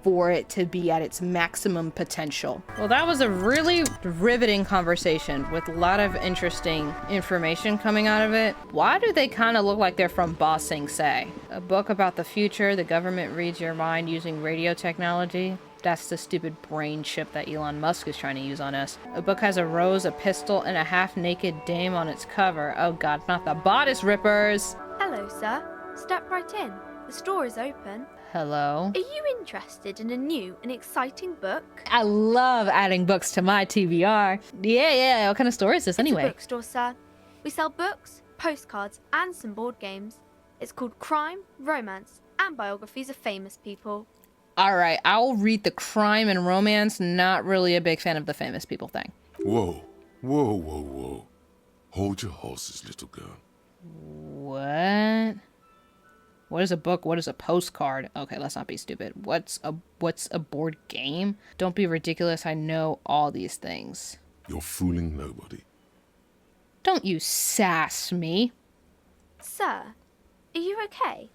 for it to be at its maximum potential. Well, that was a really riveting conversation with a lot of interesting information coming out of it. Why do they kind of look like they're from Ba Sing Se? A book about the future, the government reads your mind using radio technology. That's the stupid brain chip that Elon Musk is trying to use on us. A book has a rose, a pistol, and a half-naked dame on its cover. Oh god, not the bodice rippers! Hello, sir. Step right in. The store is open. Hello. Are you interested in a new and exciting book? I love adding books to my TBR. Yeah. What kind of store is this anyway? It's a bookstore, sir. We sell books, postcards, and some board games. It's called Crime, Romance, and Biographies of Famous People. Alright, I'll read the crime and romance. Not really a big fan of the famous people thing. Whoa. Hold your horses, little girl. What? What is a book? What is a postcard? Okay, let's not be stupid. What's a board game? Don't be ridiculous. I know all these things. You're fooling nobody. Don't you sass me. Sir, are you okay?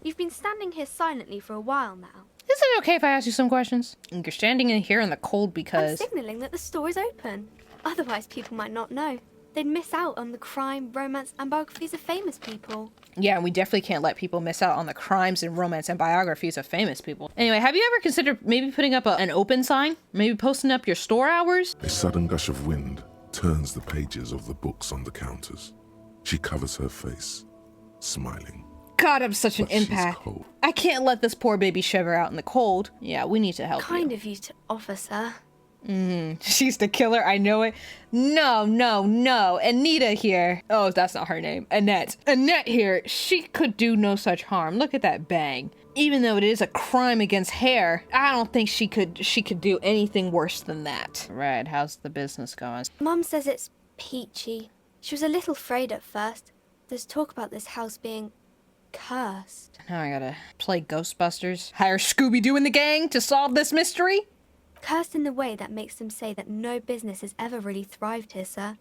You've been standing here silently for a while now. Is it okay if I ask you some questions? You're standing in here in the cold because... I'm signaling that the store is open. Otherwise, people might not know. They'd miss out on the crime, romance, and biographies of famous people. Yeah, and we definitely can't let people miss out on the crimes and romance and biographies of famous people. Anyway, have you ever considered maybe putting up an open sign? Maybe posting up your store hours? A sudden gush of wind turns the pages of the books on the counters. She covers her face, smiling. God, I'm such an But she's empath. cold. I can't let this poor baby shiver out in the cold. Yeah, we need to help Kind you. of you to offer, sir. She's the killer, I know it. No, no, no. Anita here. Oh, that's not her name. Annette. Annette here. She could do no such harm. Look at that bang. Even though it is a crime against hair, I don't think she could do anything worse than that. Right, how's the business going? Mum says it's peachy. She was a little afraid at first. There's talk about this house being cursed. Now I gotta play Ghostbusters. Hire Scooby-Doo and the gang to solve this mystery? Cursed in the way that makes them say that no business has ever really thrived here, sir.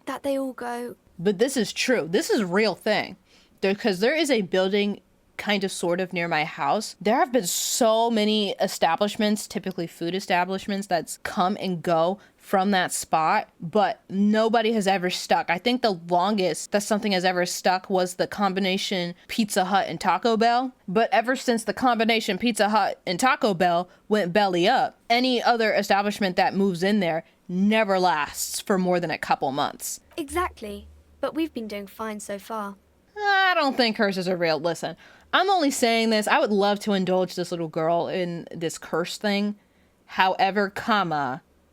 That they all go... But this is true. This is a real thing. Because there is a building kind of sort of near my house. There have been so many establishments, typically food establishments, that's come and go from that spot, but nobody has ever stuck. I think the longest that something has ever stuck was the combination Pizza Hut and Taco Bell. But ever since the combination Pizza Hut and Taco Bell went belly up, any other establishment that moves in there never lasts for more than a couple months. Exactly. But we've been doing fine so far. I don't think curses are real. Listen, I'm only saying this. I would love to indulge this little girl in this curse thing. However,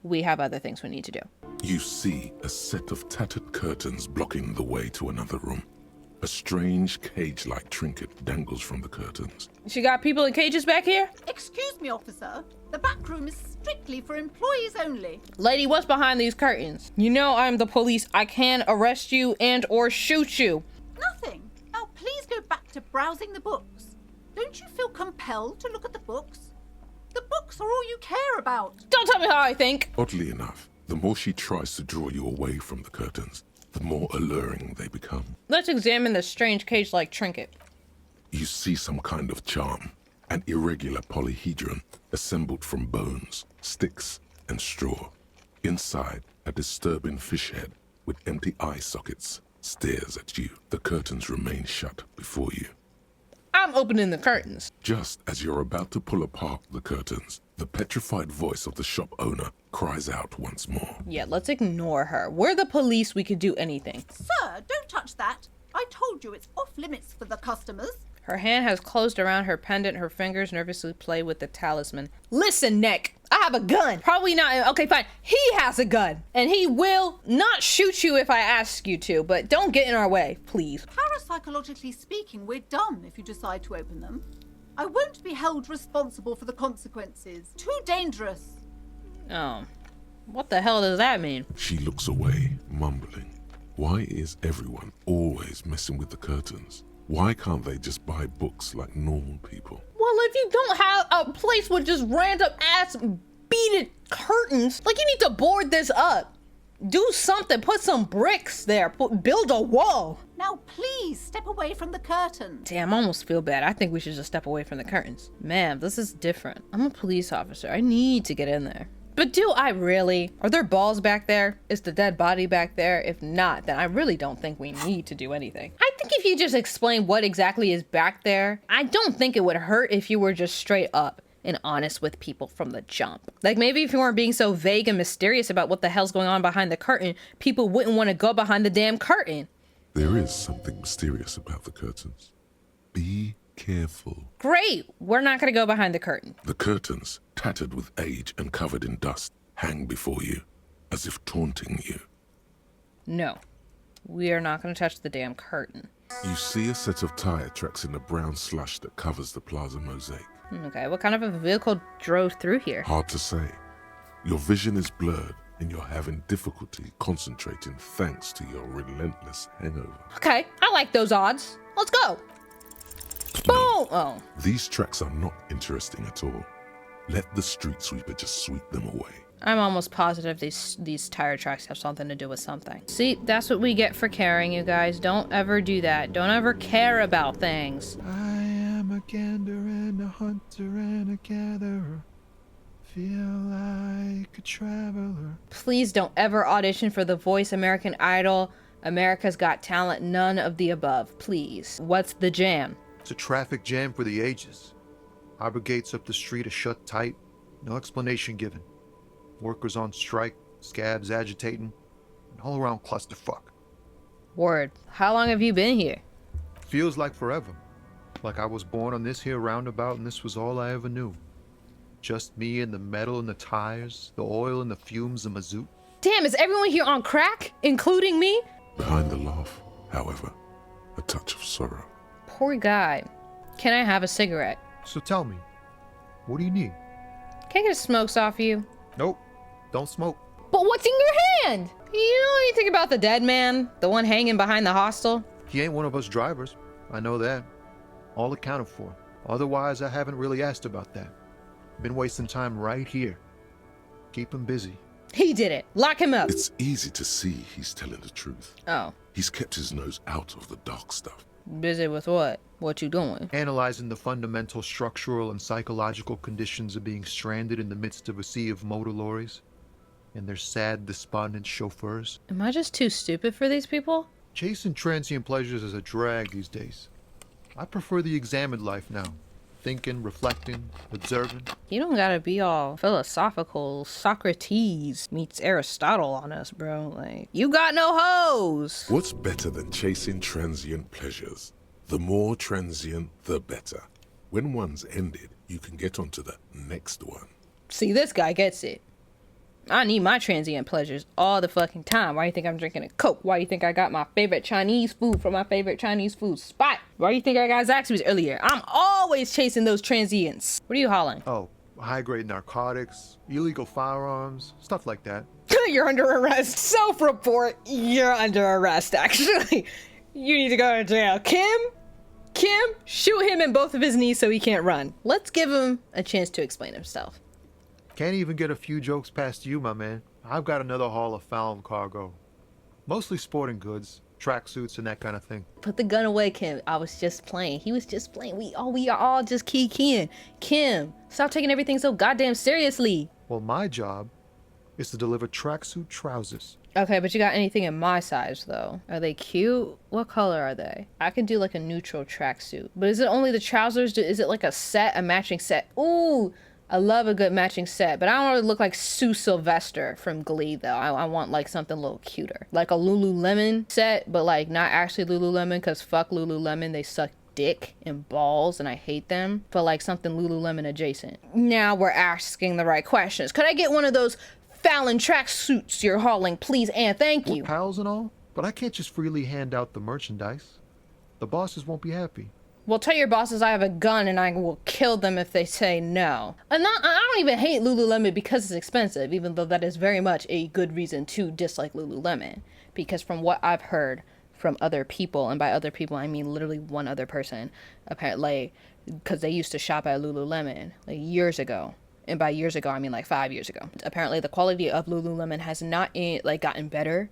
we have other things we need to do. You see a set of tattered curtains blocking the way to another room. A strange cage-like trinket dangles from the curtains. She got people in cages back here? Excuse me, officer. The back room is strictly for employees only. Lady, what's behind these curtains? You know I'm the police. I can arrest you and or shoot you. Nothing. Now please go back to browsing the books. Don't you feel compelled to look at the books? The books are all you care about. Don't tell me how I think. Oddly enough, the more she tries to draw you away from the curtains, the more alluring they become. Let's examine this strange cage-like trinket. You see some kind of charm, an irregular polyhedron assembled from bones, sticks, and straw. Inside, a disturbing fish head with empty eye sockets stares at you. The curtains remain shut before you. I'm opening the curtains. Just as you're about to pull apart the curtains, the petrified voice of the shop owner cries out once more. Yeah, let's ignore her. We're the police. We could do anything. Sir, don't touch that. I told you it's off limits for the customers. Her hand has closed around her pendant. Her fingers nervously play with the talisman. Listen, Nick, I have a gun. Probably not. Okay, fine. He has a gun. And he will not shoot you if I ask you to, but don't get in our way, please. Parapsychologically speaking, we're done if you decide to open them. I won't be held responsible for the consequences. Too dangerous. Oh, what the hell does that mean? She looks away, mumbling. Why is everyone always messing with the curtains? Why can't they just buy books like normal people? Well, if you don't have a place with just random ass beaded curtains, like you need to board this up. Do something, put some bricks there, build a wall. Now please step away from the curtain. Damn, I almost feel bad. I think we should just step away from the curtains. Man, this is different. I'm a police officer. I need to get in there. But do I really? Are there balls back there? Is the dead body back there? If not, then I really don't think we need to do anything. I think if you just explain what exactly is back there, I don't think it would hurt if you were just straight up and honest with people from the jump. Like maybe if you weren't being so vague and mysterious about what the hell's going on behind the curtain, people wouldn't want to go behind the damn curtain. There is something mysterious about the curtains. Be careful. Great, we're not gonna go behind the curtain. The curtains, tattered with age and covered in dust, hang before you, as if taunting you. No, we are not gonna touch the damn curtain. You see a set of tire tracks in the brown slush that covers the plaza mosaic. Okay, what kind of a vehicle drove through here? Hard to say. Your vision is blurred and you're having difficulty concentrating thanks to your relentless hangover. Okay, I like those odds. Let's go. Boom! Oh. These tracks are not interesting at all. Let the street sweeper just sweep them away. I'm almost positive these tire tracks have something to do with something. See, that's what we get for caring, you guys. Don't ever do that. Don't ever care about things. I am a gander and a hunter and a gatherer. Feel like a traveler. Please don't ever audition for The Voice, American Idol, America's Got Talent, none of the above, please. What's the jam? It's a traffic jam for the ages. Harbor gates up the street are shut tight. No explanation given. Workers on strike, scabs agitating, an all-around clusterfuck. Word. How long have you been here? Feels like forever. Like I was born on this here roundabout and this was all I ever knew. Just me and the metal and the tires, the oil and the fumes of mazout. Damn, is everyone here on crack, including me? Behind the laugh, however, a touch of sorrow. Poor guy. Can I have a cigarette? So tell me, what do you need? Can I get smokes off you? Nope, don't smoke. But what's in your hand? You know anything about the dead man? The one hanging behind the hostel? He ain't one of us drivers. I know that. All accounted for. Otherwise, I haven't really asked about that. Been wasting time right here. Keep him busy. He did it. Lock him up. It's easy to see he's telling the truth. Oh. He's kept his nose out of the dark stuff. Busy with what? What you doing? Analyzing the fundamental structural and psychological conditions of being stranded in the midst of a sea of motor lorries and their sad, despondent chauffeurs. Am I just too stupid for these people? Chasing transient pleasures is a drag these days. I prefer the examined life now. Thinking, reflecting, observing. You don't gotta be all philosophical Socrates meets Aristotle on us, bro. Like, you got no hose! What's better than chasing transient pleasures? The more transient, the better. When one's ended, you can get onto the next one. See, this guy gets it. I need my transient pleasures all the fucking time. Why do you think I'm drinking a Coke? Why do you think I got my favorite Chinese food from my favorite Chinese food spot? Why do you think I got Zaxby's earlier? I'm always chasing those transients. What are you hauling? Oh, high-grade narcotics, illegal firearms, stuff like that. You're under arrest. Self-report. You're under arrest, actually. You need to go to jail. Kim, shoot him in both of his knees so he can't run. Let's give him a chance to explain himself. Can't even get a few jokes past you, my man. I've got another haul of found cargo. Mostly sporting goods, tracksuits, and that kind of thing. Put the gun away, Kim. I was just playing. He was just playing. We are all just keying. Kim, stop taking everything so goddamn seriously. Well, my job is to deliver tracksuit trousers. Okay, but you got anything in my size, though? Are they cute? What color are they? I could do like a neutral tracksuit. But is it only the trousers? Is it like a matching set? Ooh! I love a good matching set, but I don't want to look like Sue Sylvester from Glee, though. I want, like, something a little cuter. Like a Lululemon set, but, like, not actually Lululemon, because fuck Lululemon. They suck dick and balls, and I hate them. But, like, something Lululemon adjacent. Now we're asking the right questions. Could I get one of those Fallon tracksuits you're hauling, please, and thank you? We're pals and all, but I can't just freely hand out the merchandise. The bosses won't be happy. Well, tell your bosses I have a gun and I will kill them if they say no. And I don't even hate Lululemon because it's expensive, even though that is very much a good reason to dislike Lululemon. Because from what I've heard from other people, and by other people I mean literally one other person, apparently, because they used to shop at Lululemon like years ago. And by years ago, I mean like 5 years ago. Apparently the quality of Lululemon has not gotten better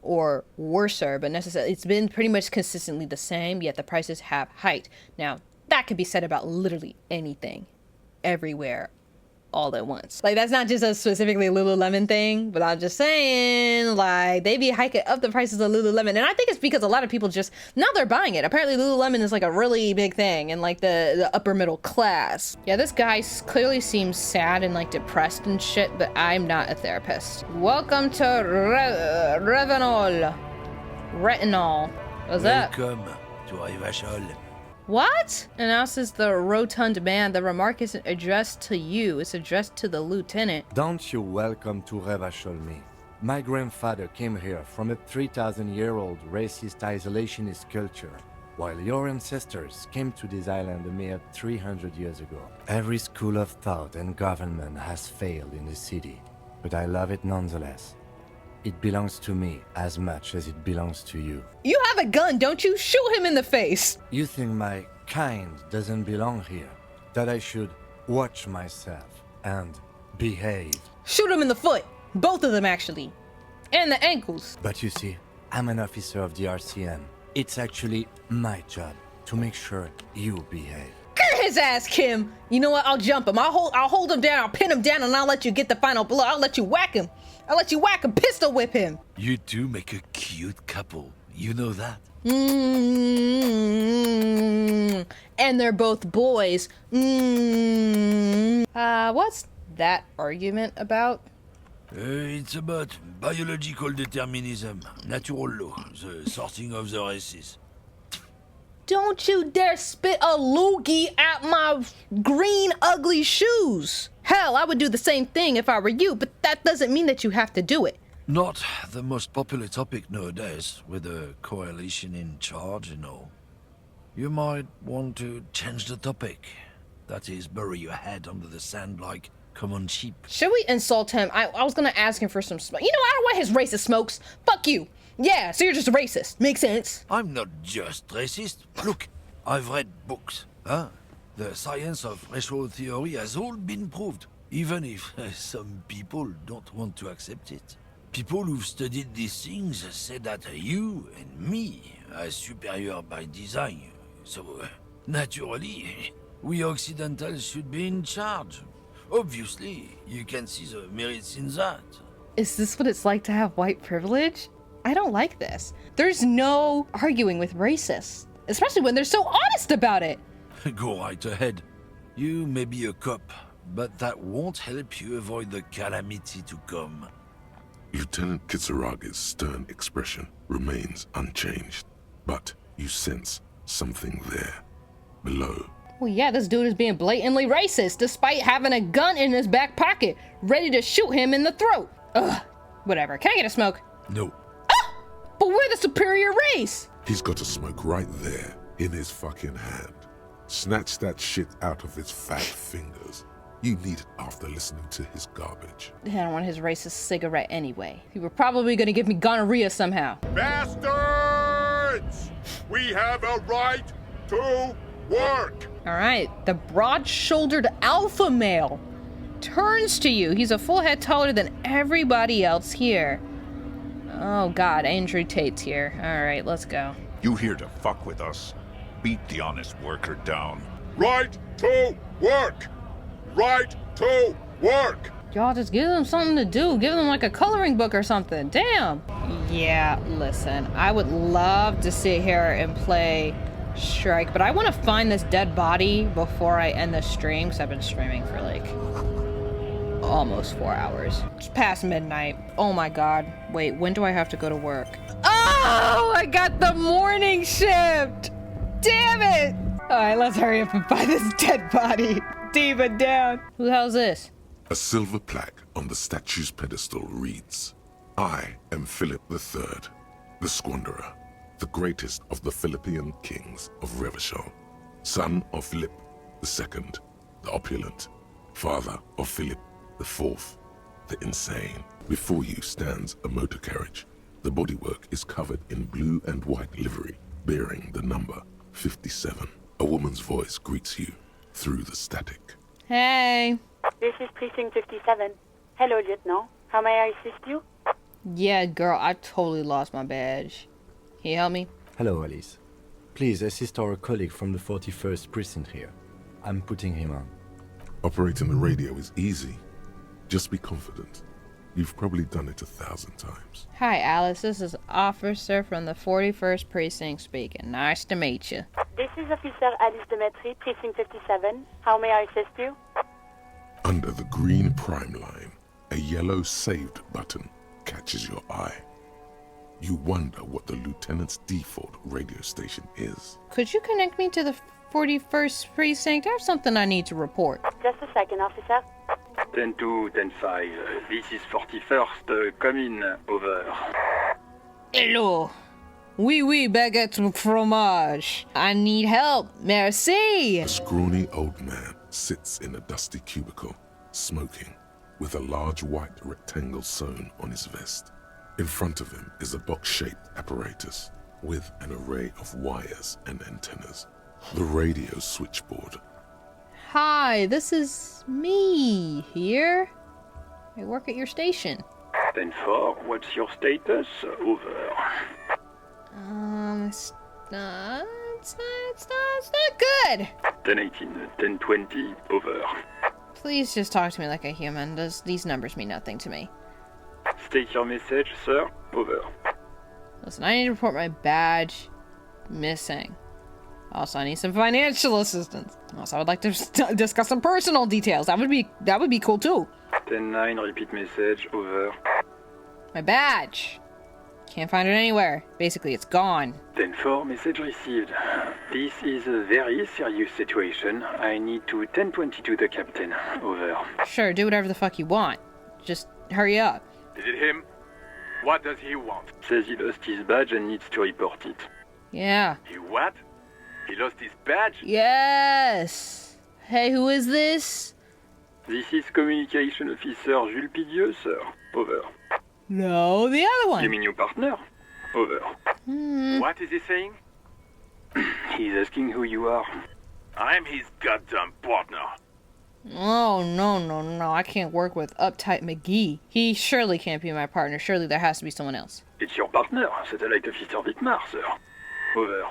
or worser, but necessarily it's been pretty much consistently the same, yet the prices have hiked. Now, that could be said about literally anything, everywhere, all at once. Like, that's not just a specifically Lululemon thing, but I'm just saying, like, they be hiking up the prices of Lululemon, and I think it's because a lot of people just, now they're buying it. Apparently Lululemon is like a really big thing in like the upper middle class. Yeah, this guy clearly seems sad and like depressed and shit, but I'm not a therapist. Welcome to Retinol. What's up? Welcome to Revachol. What? Announces the rotund man. The remark isn't addressed to you, it's addressed to the lieutenant. Don't you welcome to Revachol me. My grandfather came here from a 3,000-year-old racist isolationist culture, while your ancestors came to this island a mere 300 years ago. Every school of thought and government has failed in the city, but I love it nonetheless. It belongs to me as much as it belongs to you. You have a gun, don't you? Shoot him in the face! You think my kind doesn't belong here? That I should watch myself and behave? Shoot him in the foot! Both of them, actually. And the ankles. But you see, I'm an officer of the RCM. It's actually my job to make sure you behave. Get his ass, Kim! You know what? I'll jump him. I'll hold him down, I'll pin him down, and I'll let you get the final blow. I'll let you whack him. I'll let you whack him, pistol whip him. You do make a cute couple. You know that. And they're both boys. What's that argument about? It's about biological determinism, natural law, the sorting of the races. Don't you dare spit a loogie at my green ugly shoes. Hell, I would do the same thing if I were you, but that doesn't mean that you have to do it. Not the most popular topic nowadays, with a coalition in charge and all. You might want to change the topic. That is, bury your head under the sand like common sheep. Should we insult him? I was gonna ask him for some smoke. You know, I don't want his racist smokes. Fuck you. Yeah, so you're just a racist. Makes sense. I'm not just racist. Look, I've read books. Huh? The science of racial theory has all been proved, even if some people don't want to accept it. People who've studied these things say that you and me are superior by design. So, naturally, we Occidentals should be in charge. Obviously, you can see the merits in that. Is this what it's like to have white privilege? I don't like this. There's no arguing with racists, especially when they're so honest about it. Go right ahead. You may be a cop, but that won't help you avoid the calamity to come. Lieutenant Kitsuragi's stern expression remains unchanged, but you sense something there, below. Well, yeah, this dude is being blatantly racist, despite having a gun in his back pocket, ready to shoot him in the throat. Ugh, whatever. Can I get a smoke? No. Ah! But we're the superior race! He's got a smoke right there, in his fucking hand. Snatch that shit out of his fat fingers. You need it after listening to his garbage. I don't want his racist cigarette anyway. He were probably gonna give me gonorrhea somehow. Bastards! We have a right to work! Alright, the broad-shouldered alpha male turns to you. He's a full head taller than everybody else here. Oh god, Andrew Tate's here. Alright, let's go. You here to fuck with us? Beat the honest worker down. Right to work! Right to work! Y'all just give them something to do. Give them like a coloring book or something. Damn. Yeah, listen. I would love to sit here and play Strike, but I want to find this dead body before I end the stream, because I've been streaming for like almost 4 hours. It's past midnight. Oh my god. Wait, when do I have to go to work? Oh, I got the morning shift. Damn it. All right, let's hurry up and find this dead body. Diva down. Who the hell's this? A silver plaque on the statue's pedestal reads, I am Philip III, the Squanderer, the greatest of the Philippian kings of Revachol, son of Philip II, the opulent, father of Philip IV, the insane. Before you stands a motor carriage. The bodywork is covered in blue and white livery, bearing the number 57. A woman's voice greets you through the static. Hey. This is Precinct 57. Hello, Lieutenant. How may I assist you? Yeah, girl, I totally lost my badge. Can you help me? Hello, Alice. Please assist our colleague from the 41st precinct here. I'm putting him on. Operating the radio is easy. Just be confident. You've probably done it 1,000 times. Hi, Alice. This is Officer from the 41st Precinct speaking. Nice to meet you. This is Officer Alice Demetri, Precinct 57. How may I assist you? Under the green prime line, a yellow saved button catches your eye. You wonder what the lieutenant's default radio station is. Could you connect me to the 41st Precinct? I have something I need to report. Just a second, officer. 10-2, 10-5. This is 41st. Come in. Over. Hello. Oui, baguette fromage. I need help. Merci. A scrawny old man sits in a dusty cubicle, smoking, with a large white rectangle sewn on his vest. In front of him is a box-shaped apparatus with an array of wires and antennas. The radio switchboard. Hi, this is me here. I work at your station. 10-4, what's your status? Over. It's not good. 10-18, 10-20, over. Please just talk to me like a human. These numbers mean nothing to me. State your message, sir. Over. Listen, I need to report my badge missing. Also, I need some financial assistance. Also, I would like to discuss some personal details. That would be cool too. 10-9, repeat message. Over. My badge. Can't find it anywhere. Basically, it's gone. 10-4, message received. This is a very serious situation. I need to 1022 the captain. Over. Sure, do whatever the fuck you want. Just hurry up. Is it him? What does he want? Says he lost his badge and needs to report it. Yeah. He what? He lost his badge? Yes. Hey, who is this? This is Communication Officer Jules Pidieux, sir. Over. No, the other one. You mean your partner? Over. What is he saying? He's asking who you are. I'm his goddamn partner. Oh, no. I can't work with uptight McGee. He surely can't be my partner. Surely there has to be someone else. It's your partner, Satellite Officer Wittmar, sir. Over.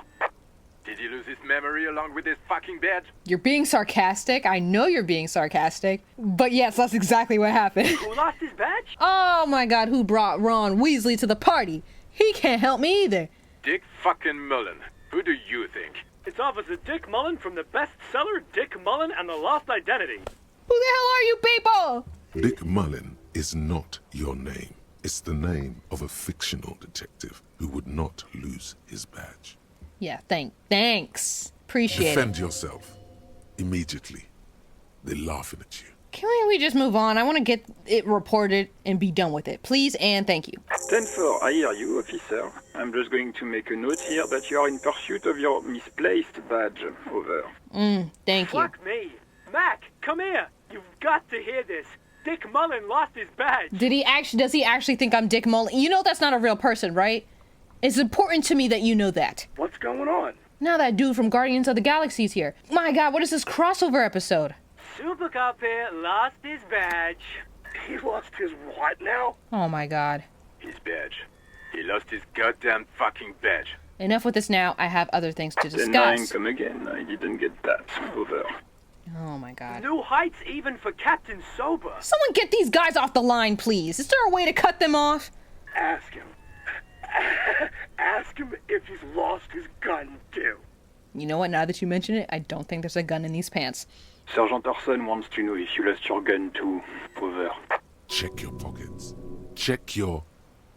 Did he lose his memory along with his fucking badge? You're being sarcastic. I know you're being sarcastic. But yes, that's exactly what happened. Who lost his badge? Oh my god, who brought Ron Weasley to the party? He can't help me either. Dick fucking Mullen. Who do you think? It's Officer Dick Mullen from the bestseller Dick Mullen and the Lost Identity. Who the hell are you people? Dick Mullen is not your name. It's the name of a fictional detective who would not lose his badge. Yeah, thanks. Appreciate it. Defend yourself. Immediately. They're laughing at you. Can we just move on? I want to get it reported and be done with it. Please and thank you. 10-4, I hear you, officer. I'm just going to make a note here that you are in pursuit of your misplaced badge. Over. Thank you. Fuck me. Mac, come here. You've got to hear this. Dick Mullen lost his badge. Does he actually think I'm Dick Mullen? You know that's not a real person, right? It's important to me that you know that. What's going on? Now that dude from Guardians of the Galaxy's here. My god, what is this crossover episode? Super Cop here lost his badge. He lost his what now? Oh my god. His badge. He lost his goddamn fucking badge. Enough with this now. I have other things to discuss. 10-9, come again. I didn't get that. Over. Oh my god. New heights even for Captain Sober. Someone get these guys off the line, please. Is there a way to cut them off? Ask him. Ask him if he's lost his gun, too. You know what? Now that you mention it, I don't think there's a gun in these pants. Sergeant Orson wants to know if you lost your gun, too. Over. Check your pockets. Check your...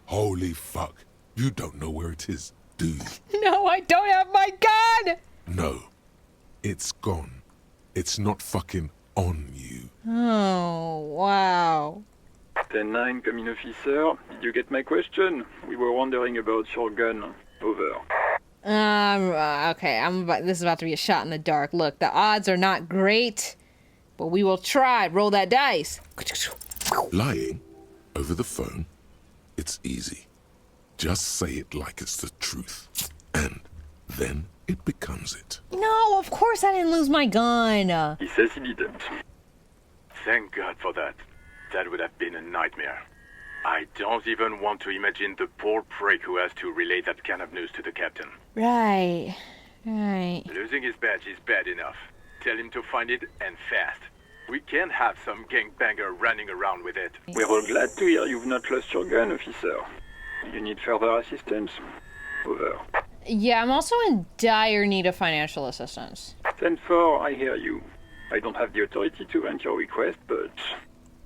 Holy fuck. You don't know where it is, do you? No, I don't have my gun! No. It's gone. It's not fucking on you. Oh, wow. 10-9, come in, officer. Did you get my question? We were wondering about your gun. Over. Okay, this is about to be a shot in the dark. Look, the odds are not great, but we will try. Roll that dice. Lying over the phone, it's easy. Just say it like it's the truth, and then it becomes it. No, of course I didn't lose my gun. He says he didn't. Thank God for that. That would have been a nightmare. I don't even want to imagine the poor prick who has to relay that kind of news to the captain. Right. Losing his badge is bad enough. Tell him to find it, and fast. We can't have some gangbanger running around with it. We're all glad to hear you've not lost your gun, officer. You need further assistance? Over. Yeah, I'm also in dire need of financial assistance. 10-4, I hear you. I don't have the authority to grant your request, but...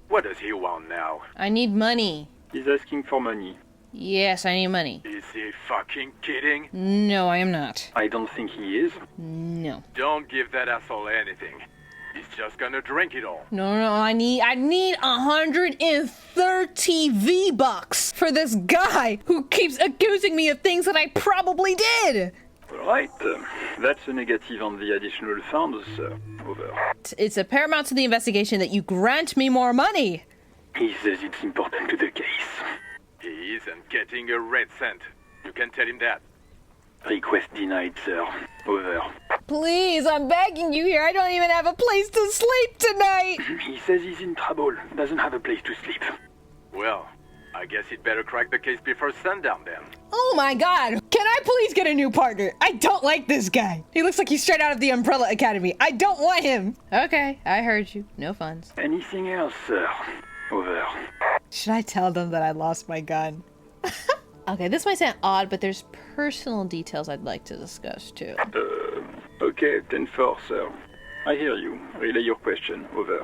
What does he want now? I need money. He's asking for money. Yes, I need money. Is he fucking kidding? No, I am not. I don't think he is. No. Don't give that asshole anything. He's just gonna drink it all. No, I need 130 V-Bucks for this guy who keeps accusing me of things that I probably did. Right. That's a negative on the additional funds, sir. Over. It's a paramount to the investigation that you grant me more money. He says it's important to the case. He isn't getting a red cent. You can tell him that. Request denied, sir. Over. Please, I'm begging you here. I don't even have a place to sleep tonight. He says he's in trouble. Doesn't have a place to sleep. Well, I guess he'd better crack the case before sundown then. Oh my god. Can I please get a new partner? I don't like this guy. He looks like he's straight out of the Umbrella Academy. I don't want him. Okay, I heard you. No funds. Anything else, sir? Over. Should I tell them that I lost my gun? Okay, this might sound odd, but there's personal details I'd like to discuss too. Okay, 10-4, sir. I hear you. Relay your question. Over.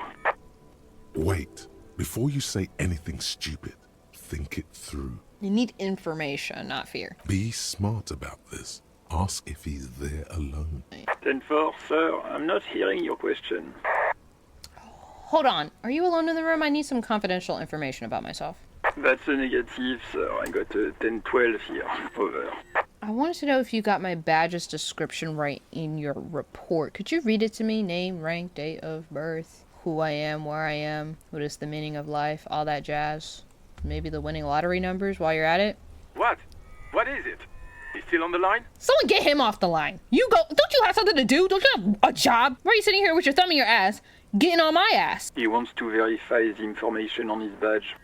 Wait. Before you say anything stupid, think it through. You need information, not fear. Be smart about this. Ask if he's there alone. 10-4, sir. I'm not hearing your question. Hold on. Are you alone in the room? I need some confidential information about myself. That's a negative, sir. I got a 10-12 here. Over. I wanted to know if you got my badge's description right in your report. Could you read it to me? Name, rank, date of birth, who I am, where I am, what is the meaning of life, all that jazz. Maybe the winning lottery numbers while you're at it. What? What is it? He's still on the line? Someone get him off the line. You go. Don't you have something to do? Don't you have a job? Why are you sitting here with your thumb in your ass, getting on my ass? He wants to verify the information on his badge.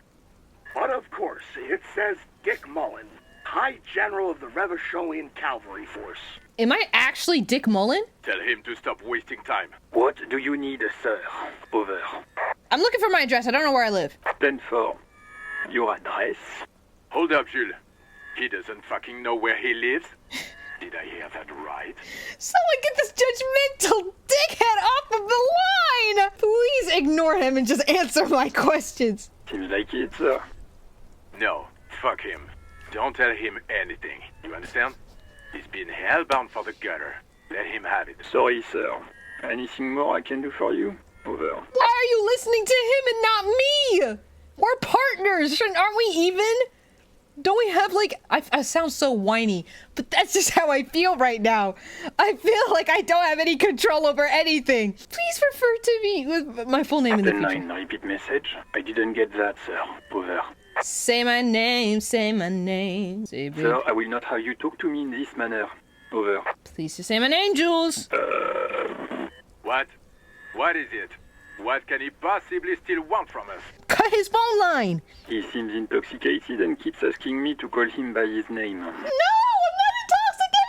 But of course, it says Dick Mullen, High General of the Revacholian Cavalry Force. Am I actually Dick Mullen? Tell him to stop wasting time. What do you need, sir? Over. I'm looking for my address. I don't know where I live. 10-4. Your address? Hold up, Jules. He doesn't fucking know where he lives. Did I hear that right? Someone get this judgmental dickhead off of the line! Please ignore him and just answer my questions. Seems like it, sir. No, fuck him. Don't tell him anything. You understand? He's been hellbound for the gutter. Let him have it. Sorry, sir. Anything more I can do for you? Over. Why are you listening to him and not me? We're partners. Aren't we even? Don't we have, like, I sound so whiny, but that's just how I feel right now. I feel like I don't have any control over anything. Please refer to me with my full name in the future. 10-9, repeat message. I didn't get that, sir. Over. Say my name, say my name. Say big. Sir, I will not have you talk to me in this manner. Over. Please just say my name, Jules. What? What is it? What can he possibly still want from us? Cut his phone line. He seems intoxicated and keeps asking me to call him by his name. No, I'm not intoxicated!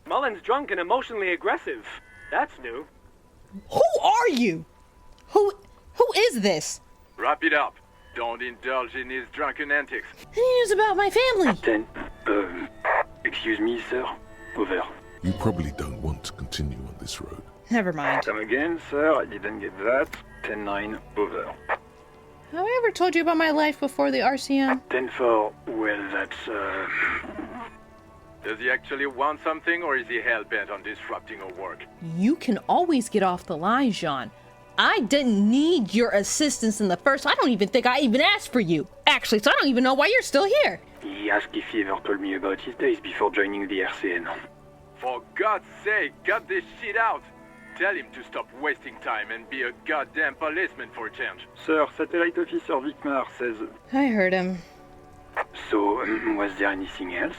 Mullen's drunk and emotionally aggressive. That's new. Who are you? Who is this? Wrap it up. Don't indulge in his drunken antics. Any news about my family? Excuse me, sir. Over. You probably don't want to continue on this road. Never mind. Come again, sir. I didn't get that. 10-9. Over. Have I ever told you about my life before the RCM? 10-4. Well, that's, Does he actually want something, or is he hell-bent on disrupting our work? You can always get off the line, Jean. I didn't need your assistance in the first. I don't even think I even asked for you. Actually, so I don't even know why you're still here. He asked if he ever told me about his days before joining the RCN. For God's sake, cut this shit out! Tell him to stop wasting time and be a goddamn policeman for a change. Sir, Satellite Officer Vicmar says... I heard him. So, was there anything else?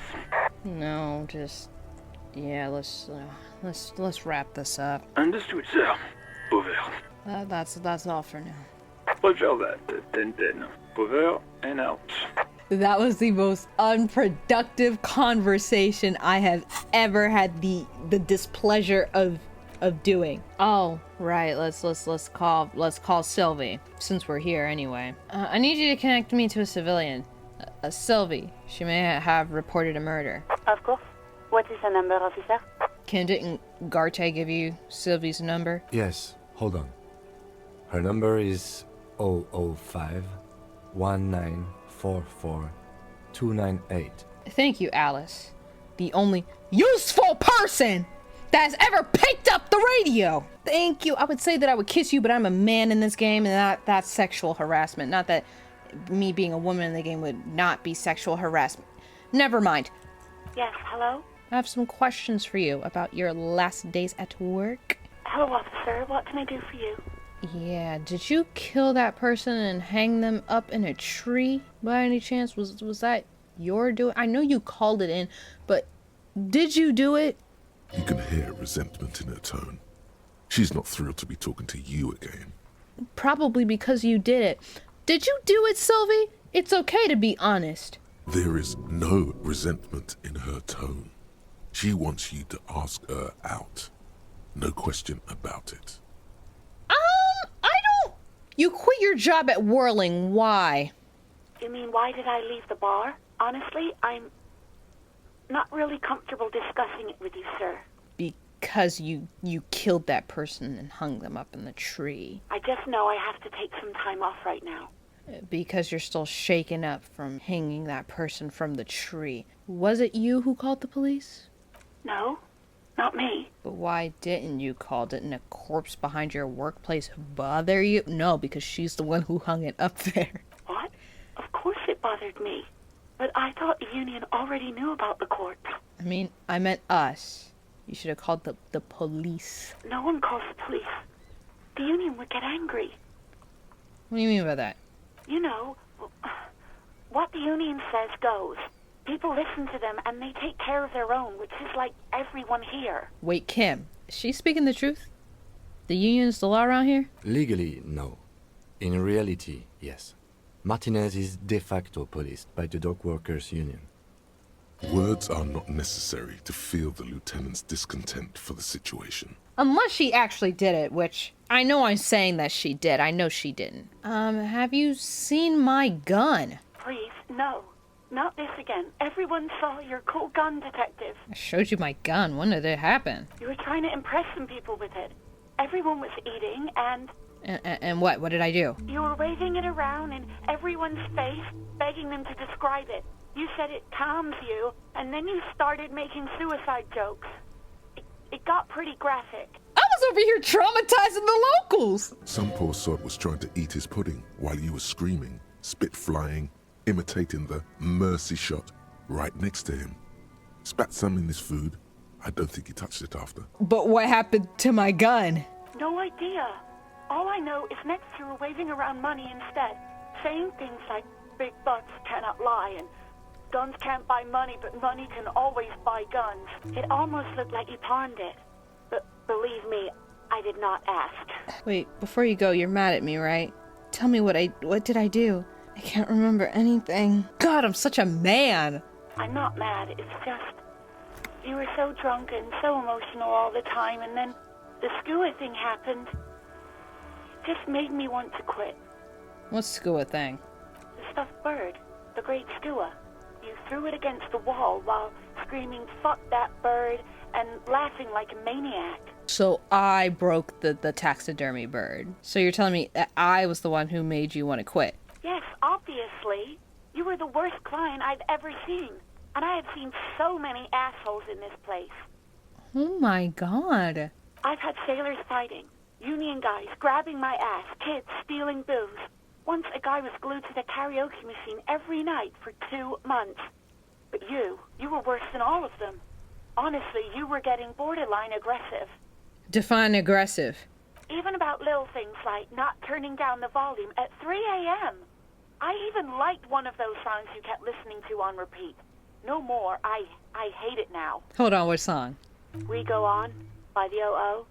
No, just... Yeah, let's wrap this up. Understood, sir. Over. That's all for now. Roger that. 10-10. Over and out. That was the most unproductive conversation I have ever had the displeasure of doing. Oh, right. Let's call Sylvie, since we're here anyway. I need you to connect me to a civilian. Sylvie. She may have reported a murder. Of course. What is the number, officer? Didn't Garte give you Sylvie's number? Yes. Hold on. Her number is 005 1944 298. Thank you, Alice. The only useful person that has ever picked up the radio. Thank you. I would say that I would kiss you, but I'm a man in this game, and that's sexual harassment. Not that me being a woman in the game would not be sexual harassment. Never mind. Yes, hello? I have some questions for you about your last days at work. Hello, officer. What can I do for you? Yeah, did you kill that person and hang them up in a tree by any chance? Was that your doing? I know you called it in, but did you do it? You can hear resentment in her tone. She's not thrilled to be talking to you again. Probably because you did it. Did you do it, Sylvie? It's okay to be honest. There is no resentment in her tone. She wants you to ask her out. No question about it. I don't... You quit your job at Whirling. Why? You mean, why did I leave the bar? Honestly, I'm not really comfortable discussing it with you, sir. Because you killed that person and hung them up in the tree. I just know I have to take some time off right now. Because you're still shaken up from hanging that person from the tree. Was it you who called the police? No, not me. But why didn't you call? Didn't a corpse behind your workplace bother you? No, because she's the one who hung it up there. What? Of course it bothered me. But I thought the union already knew about the corpse. I mean, I meant us. You should have called the police. No one calls the police. The union would get angry. What do you mean by that? You know, what the union says goes. People listen to them and they take care of their own, which is like everyone here. Wait, Kim, is she speaking the truth? The union's the law around here? Legally, no. In reality, yes. Martinez is de facto policed by the dock workers' union. Words are not necessary to feel the lieutenant's discontent for the situation. Unless she actually did it, which I know I'm saying that she did. I know she didn't. Have you seen my gun? Please, no. Not this again. Everyone saw your cool gun, detective. I showed you my gun. When did it happen? You were trying to impress some people with it. Everyone was eating and... And what? What did I do? You were waving it around in everyone's face, begging them to describe it. You said it calms you, and then you started making suicide jokes. It got pretty graphic. I was over here traumatizing the locals! Some poor sod was trying to eat his pudding while you were screaming, spit flying, imitating the mercy shot right next to him. Spat some in his food. I don't think he touched it after. But what happened to my gun? No idea. All I know is next you were waving around money instead, saying things like big butts cannot lie and guns can't buy money, but money can always buy guns. It almost looked like you pawned it. But believe me, I did not ask. Wait, before you go, you're mad at me, right? Tell me what did I do? I can't remember anything. God, I'm such a man. I'm not mad, it's just... You were so drunk and so emotional all the time, and then the skua thing happened. It just made me want to quit. What skua thing? The stuffed bird. The great skua. You threw it against the wall while screaming, "Fuck that bird," and laughing like a maniac. So I broke the taxidermy bird. So you're telling me that I was the one who made you want to quit? Yes, obviously. You were the worst client I've ever seen. And I have seen so many assholes in this place. Oh my god. I've had sailors fighting, union guys grabbing my ass, kids stealing booze. Once a guy was glued to the karaoke machine every night for 2 months. But you were worse than all of them. Honestly, you were getting borderline aggressive. Define aggressive. Even about little things like not turning down the volume at 3 a.m. I even liked one of those songs you kept listening to on repeat. No more. I hate it now. Hold on, what song? We Go On by the O.O.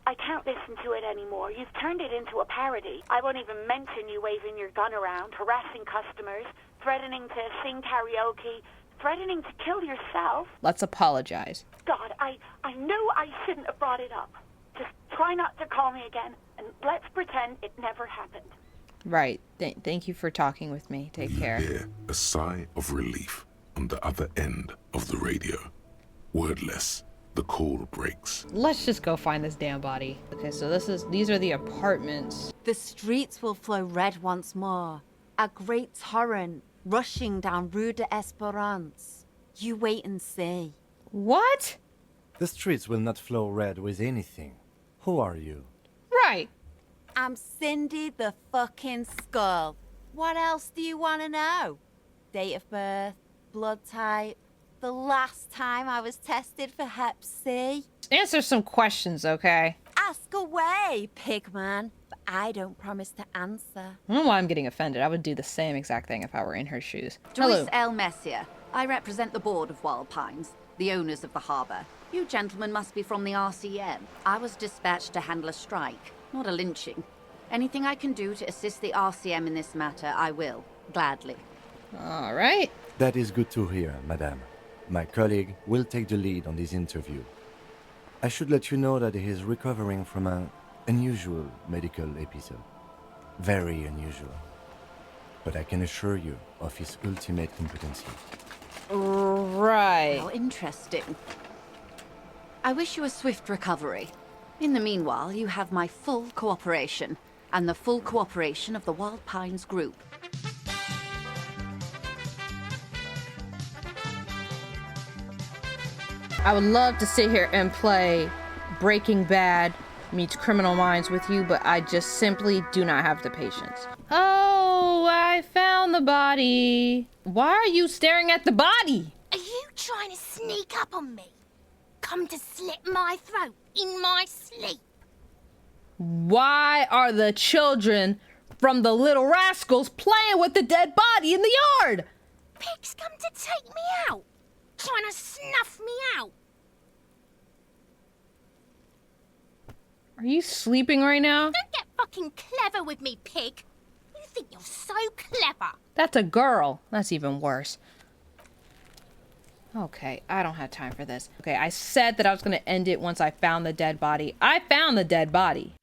I can't listen to it anymore. You've turned it into a parody. I won't even mention you waving your gun around, harassing customers, threatening to sing karaoke, threatening to kill yourself. Let's apologize. God, I knew I shouldn't have brought it up. Just try not to call me again, and let's pretend it never happened. Right. Thank you for talking with me. Take care. Hear a sigh of relief on the other end of the radio. Wordless, the call breaks. Let's just go find this damn body. Okay, so these are the apartments. The streets will flow red once more. A great torrent rushing down Rue de Esperance. You wait and see. What? The streets will not flow red with anything. Who are you? Right. I'm Cindy the fucking Skull. What else do you want to know? Date of birth, blood type, the last time I was tested for Hep C. Answer some questions, okay? Ask away, pigman. But I don't promise to answer. I don't know why I'm getting offended. I would do the same exact thing if I were in her shoes. Joyce L. Messier. I represent the board of Wild Pines, the owners of the harbour. You gentlemen must be from the RCM. I was dispatched to handle a strike, not a lynching. Anything I can do to assist the RCM in this matter, I will, gladly. All right. That is good to hear, madame. My colleague will take the lead on this interview. I should let you know that he is recovering from an unusual medical episode. Very unusual. But I can assure you of his ultimate competency. Right. How interesting. I wish you a swift recovery. In the meanwhile, you have my full cooperation. and the full cooperation of the Wild Pines Group. I would love to sit here and play Breaking Bad meets Criminal Minds with you, but I just simply do not have the patience. Oh, I found the body. Why are you staring at the body? Are you trying to sneak up on me? Come to slit my throat in my sleep? Why are the children from the Little Rascals playing with the dead body in the yard? Pig's come to take me out. Trying to snuff me out. Are you sleeping right now? Don't get fucking clever with me, pig. You think you're so clever. That's a girl. That's even worse. Okay, I don't have time for this. Okay, I said that I was going to end it once I found the dead body. I found the dead body.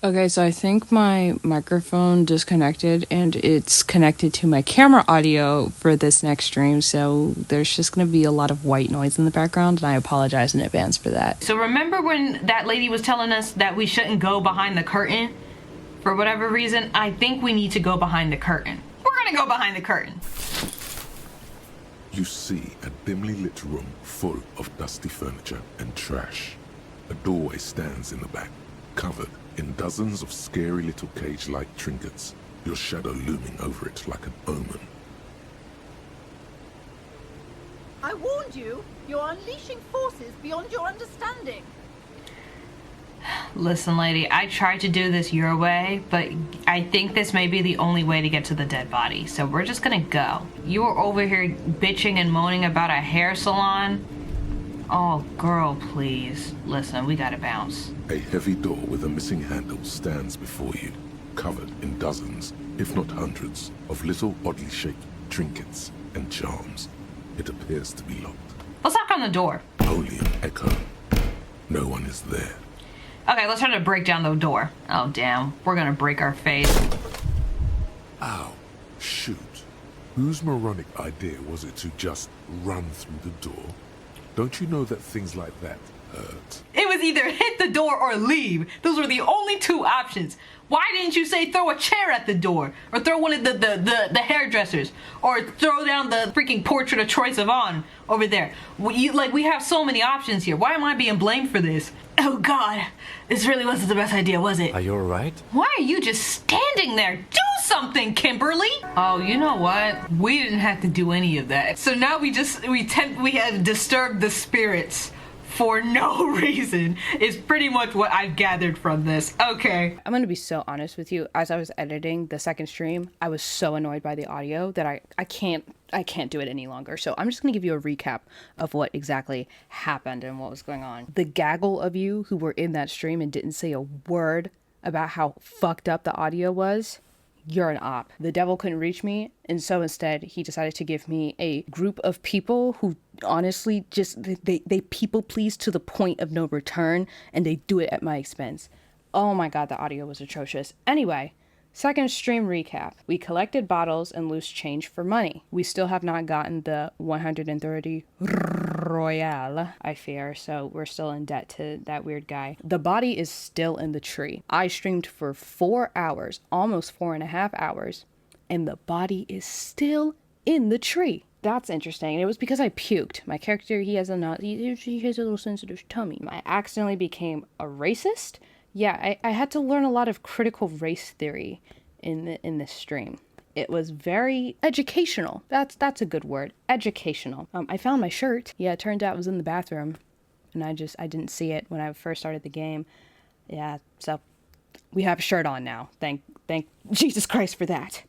Okay, so I think my microphone disconnected and it's connected to my camera audio for this next stream, so there's just gonna be a lot of white noise in the background, and I apologize in advance for that. So remember when that lady was telling us that we shouldn't go behind the curtain? For whatever reason, I think we need to go behind the curtain. We're gonna go behind the curtain. You see a dimly lit room full of dusty furniture and trash. A doorway stands in the back, covered in dozens of scary little cage-like trinkets, your shadow looming over it like an omen. I warned you. You're unleashing forces beyond your understanding. Listen, lady, I tried to do this your way, but I think this may be the only way to get to the dead body, so we're just gonna go. You were over here bitching and moaning about a hair salon. Oh, girl, please. Listen, we gotta bounce. A heavy door with a missing handle stands before you, covered in dozens, if not hundreds, of little oddly shaped trinkets and charms. It appears to be locked. Let's knock on the door. Only an echo. No one is there. Okay, let's try to break down the door. Oh, damn. We're gonna break our face. Ow. Shoot. Whose moronic idea was it to just run through the door? Don't you know that things like that hurt? It was either hit the door or leave. Those were the only two options. Why didn't you say throw a chair at the door? Or throw one of the hairdressers? Or throw down the freaking portrait of Troye Sivan over there? We have so many options here. Why am I being blamed for this? Oh God, this really wasn't the best idea, was it? Are you alright? Why are you just standing there? Do something, Kimberly! Oh, you know what? We didn't have to do any of that. So now we have disturbed the spirits for no reason is pretty much what I've gathered from this. Okay. I'm gonna be so honest with you. As I was editing the second stream, I was so annoyed by the audio that I can't do it any longer. So I'm just gonna give you a recap of what exactly happened and what was going on. The gaggle of you who were in that stream and didn't say a word about how fucked up the audio was, you're an op. The devil couldn't reach me, and so instead he decided to give me a group of people who honestly just they people please to the point of no return, and they do it at my expense. Oh my God, the audio was atrocious. Anyway, second stream recap. We collected bottles and loose change for money. We still have not gotten the 130 Royale, I fear, so we're still in debt to that weird guy. The body is still in the tree. I streamed for 4 hours, almost 4.5 hours, and the body is still in the tree. That's interesting. And it was because I puked. My character, he has a little sensitive tummy. I accidentally became a racist. Yeah, I had to learn a lot of critical race theory in this stream. It was very educational. That's a good word. Educational. I found my shirt. Yeah, it turned out it was in the bathroom, and I didn't see it when I first started the game. Yeah, so we have a shirt on now. Thank Jesus Christ for that.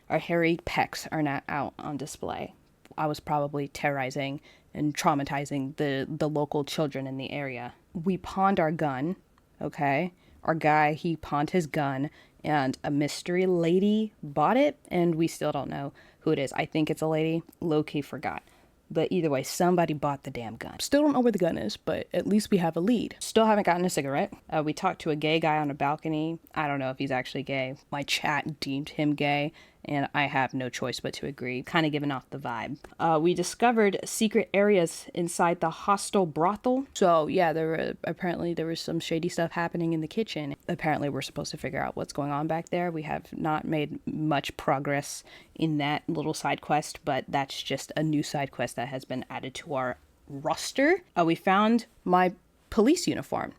Our hairy pecs are not out on display. I was probably terrorizing and traumatizing the local children in the area. We pawned our gun. Okay, our guy, he pawned his gun, and a mystery lady bought it, and we still don't know who it is. I think it's a lady. Low-key forgot. But either way, somebody bought the damn gun. Still don't know where the gun is, but at least we have a lead. Still haven't gotten a cigarette. We talked to a gay guy on a balcony. I don't know if he's actually gay. My chat deemed him gay, and I have no choice but to agree, kind of giving off the vibe. We discovered secret areas inside the hostel brothel. So yeah, apparently there was some shady stuff happening in the kitchen. Apparently we're supposed to figure out what's going on back there. We have not made much progress in that little side quest, but that's just a new side quest that has been added to our roster. We found my police uniform,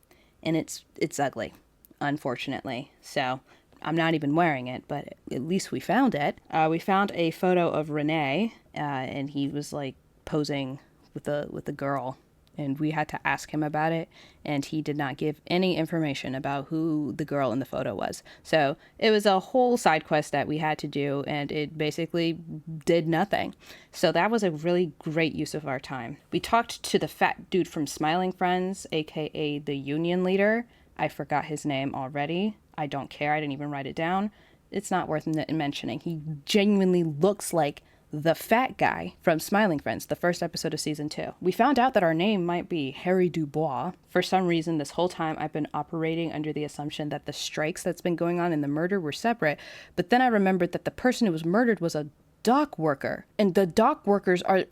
and it's ugly, unfortunately. So I'm not even wearing it, but at least we found it. We found a photo of Renee, and he was like posing with a girl, and we had to ask him about it, and he did not give any information about who the girl in the photo was. So it was a whole side quest that we had to do, and it basically did nothing. So that was a really great use of our time. We talked to the fat dude from Smiling Friends, aka the union leader. I forgot his name already. I don't care. I didn't even write it down. It's not worth mentioning. He genuinely looks like the fat guy from Smiling Friends, the first episode of season 2. We found out that our name might be Harry Dubois. For some reason, this whole time I've been operating under the assumption that the strikes that's been going on and the murder were separate. But then I remembered that the person who was murdered was a dock worker, and the dock workers are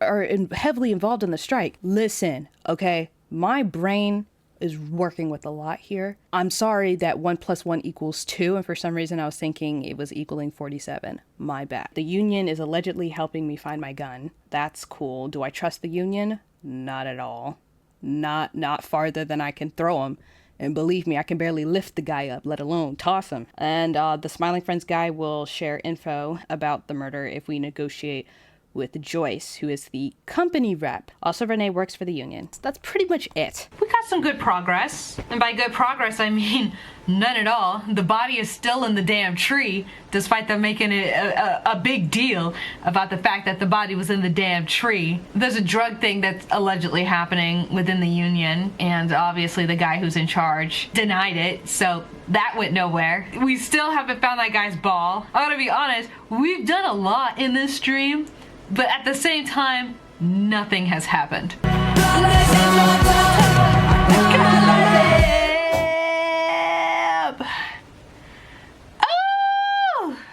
heavily involved in the strike. Listen, okay, my brain is working with a lot here. I'm sorry that 1 + 1 = 2, and for some reason I was thinking it was equaling 47. My bad. The union is allegedly helping me find my gun. That's cool. Do I trust the union? Not at all. Not farther than I can throw him. And believe me, I can barely lift the guy up, let alone toss him. And the Smiling Friends guy will share info about the murder if we negotiate with Joyce, who is the company rep. Also, Renee works for the union. So that's pretty much it. We got some good progress. And by good progress, I mean none at all. The body is still in the damn tree, despite them making it a big deal about the fact that the body was in the damn tree. There's a drug thing that's allegedly happening within the union, and obviously the guy who's in charge denied it, so that went nowhere. We still haven't found that guy's ball. I gotta be honest, we've done a lot in this stream, but at the same time, nothing has happened.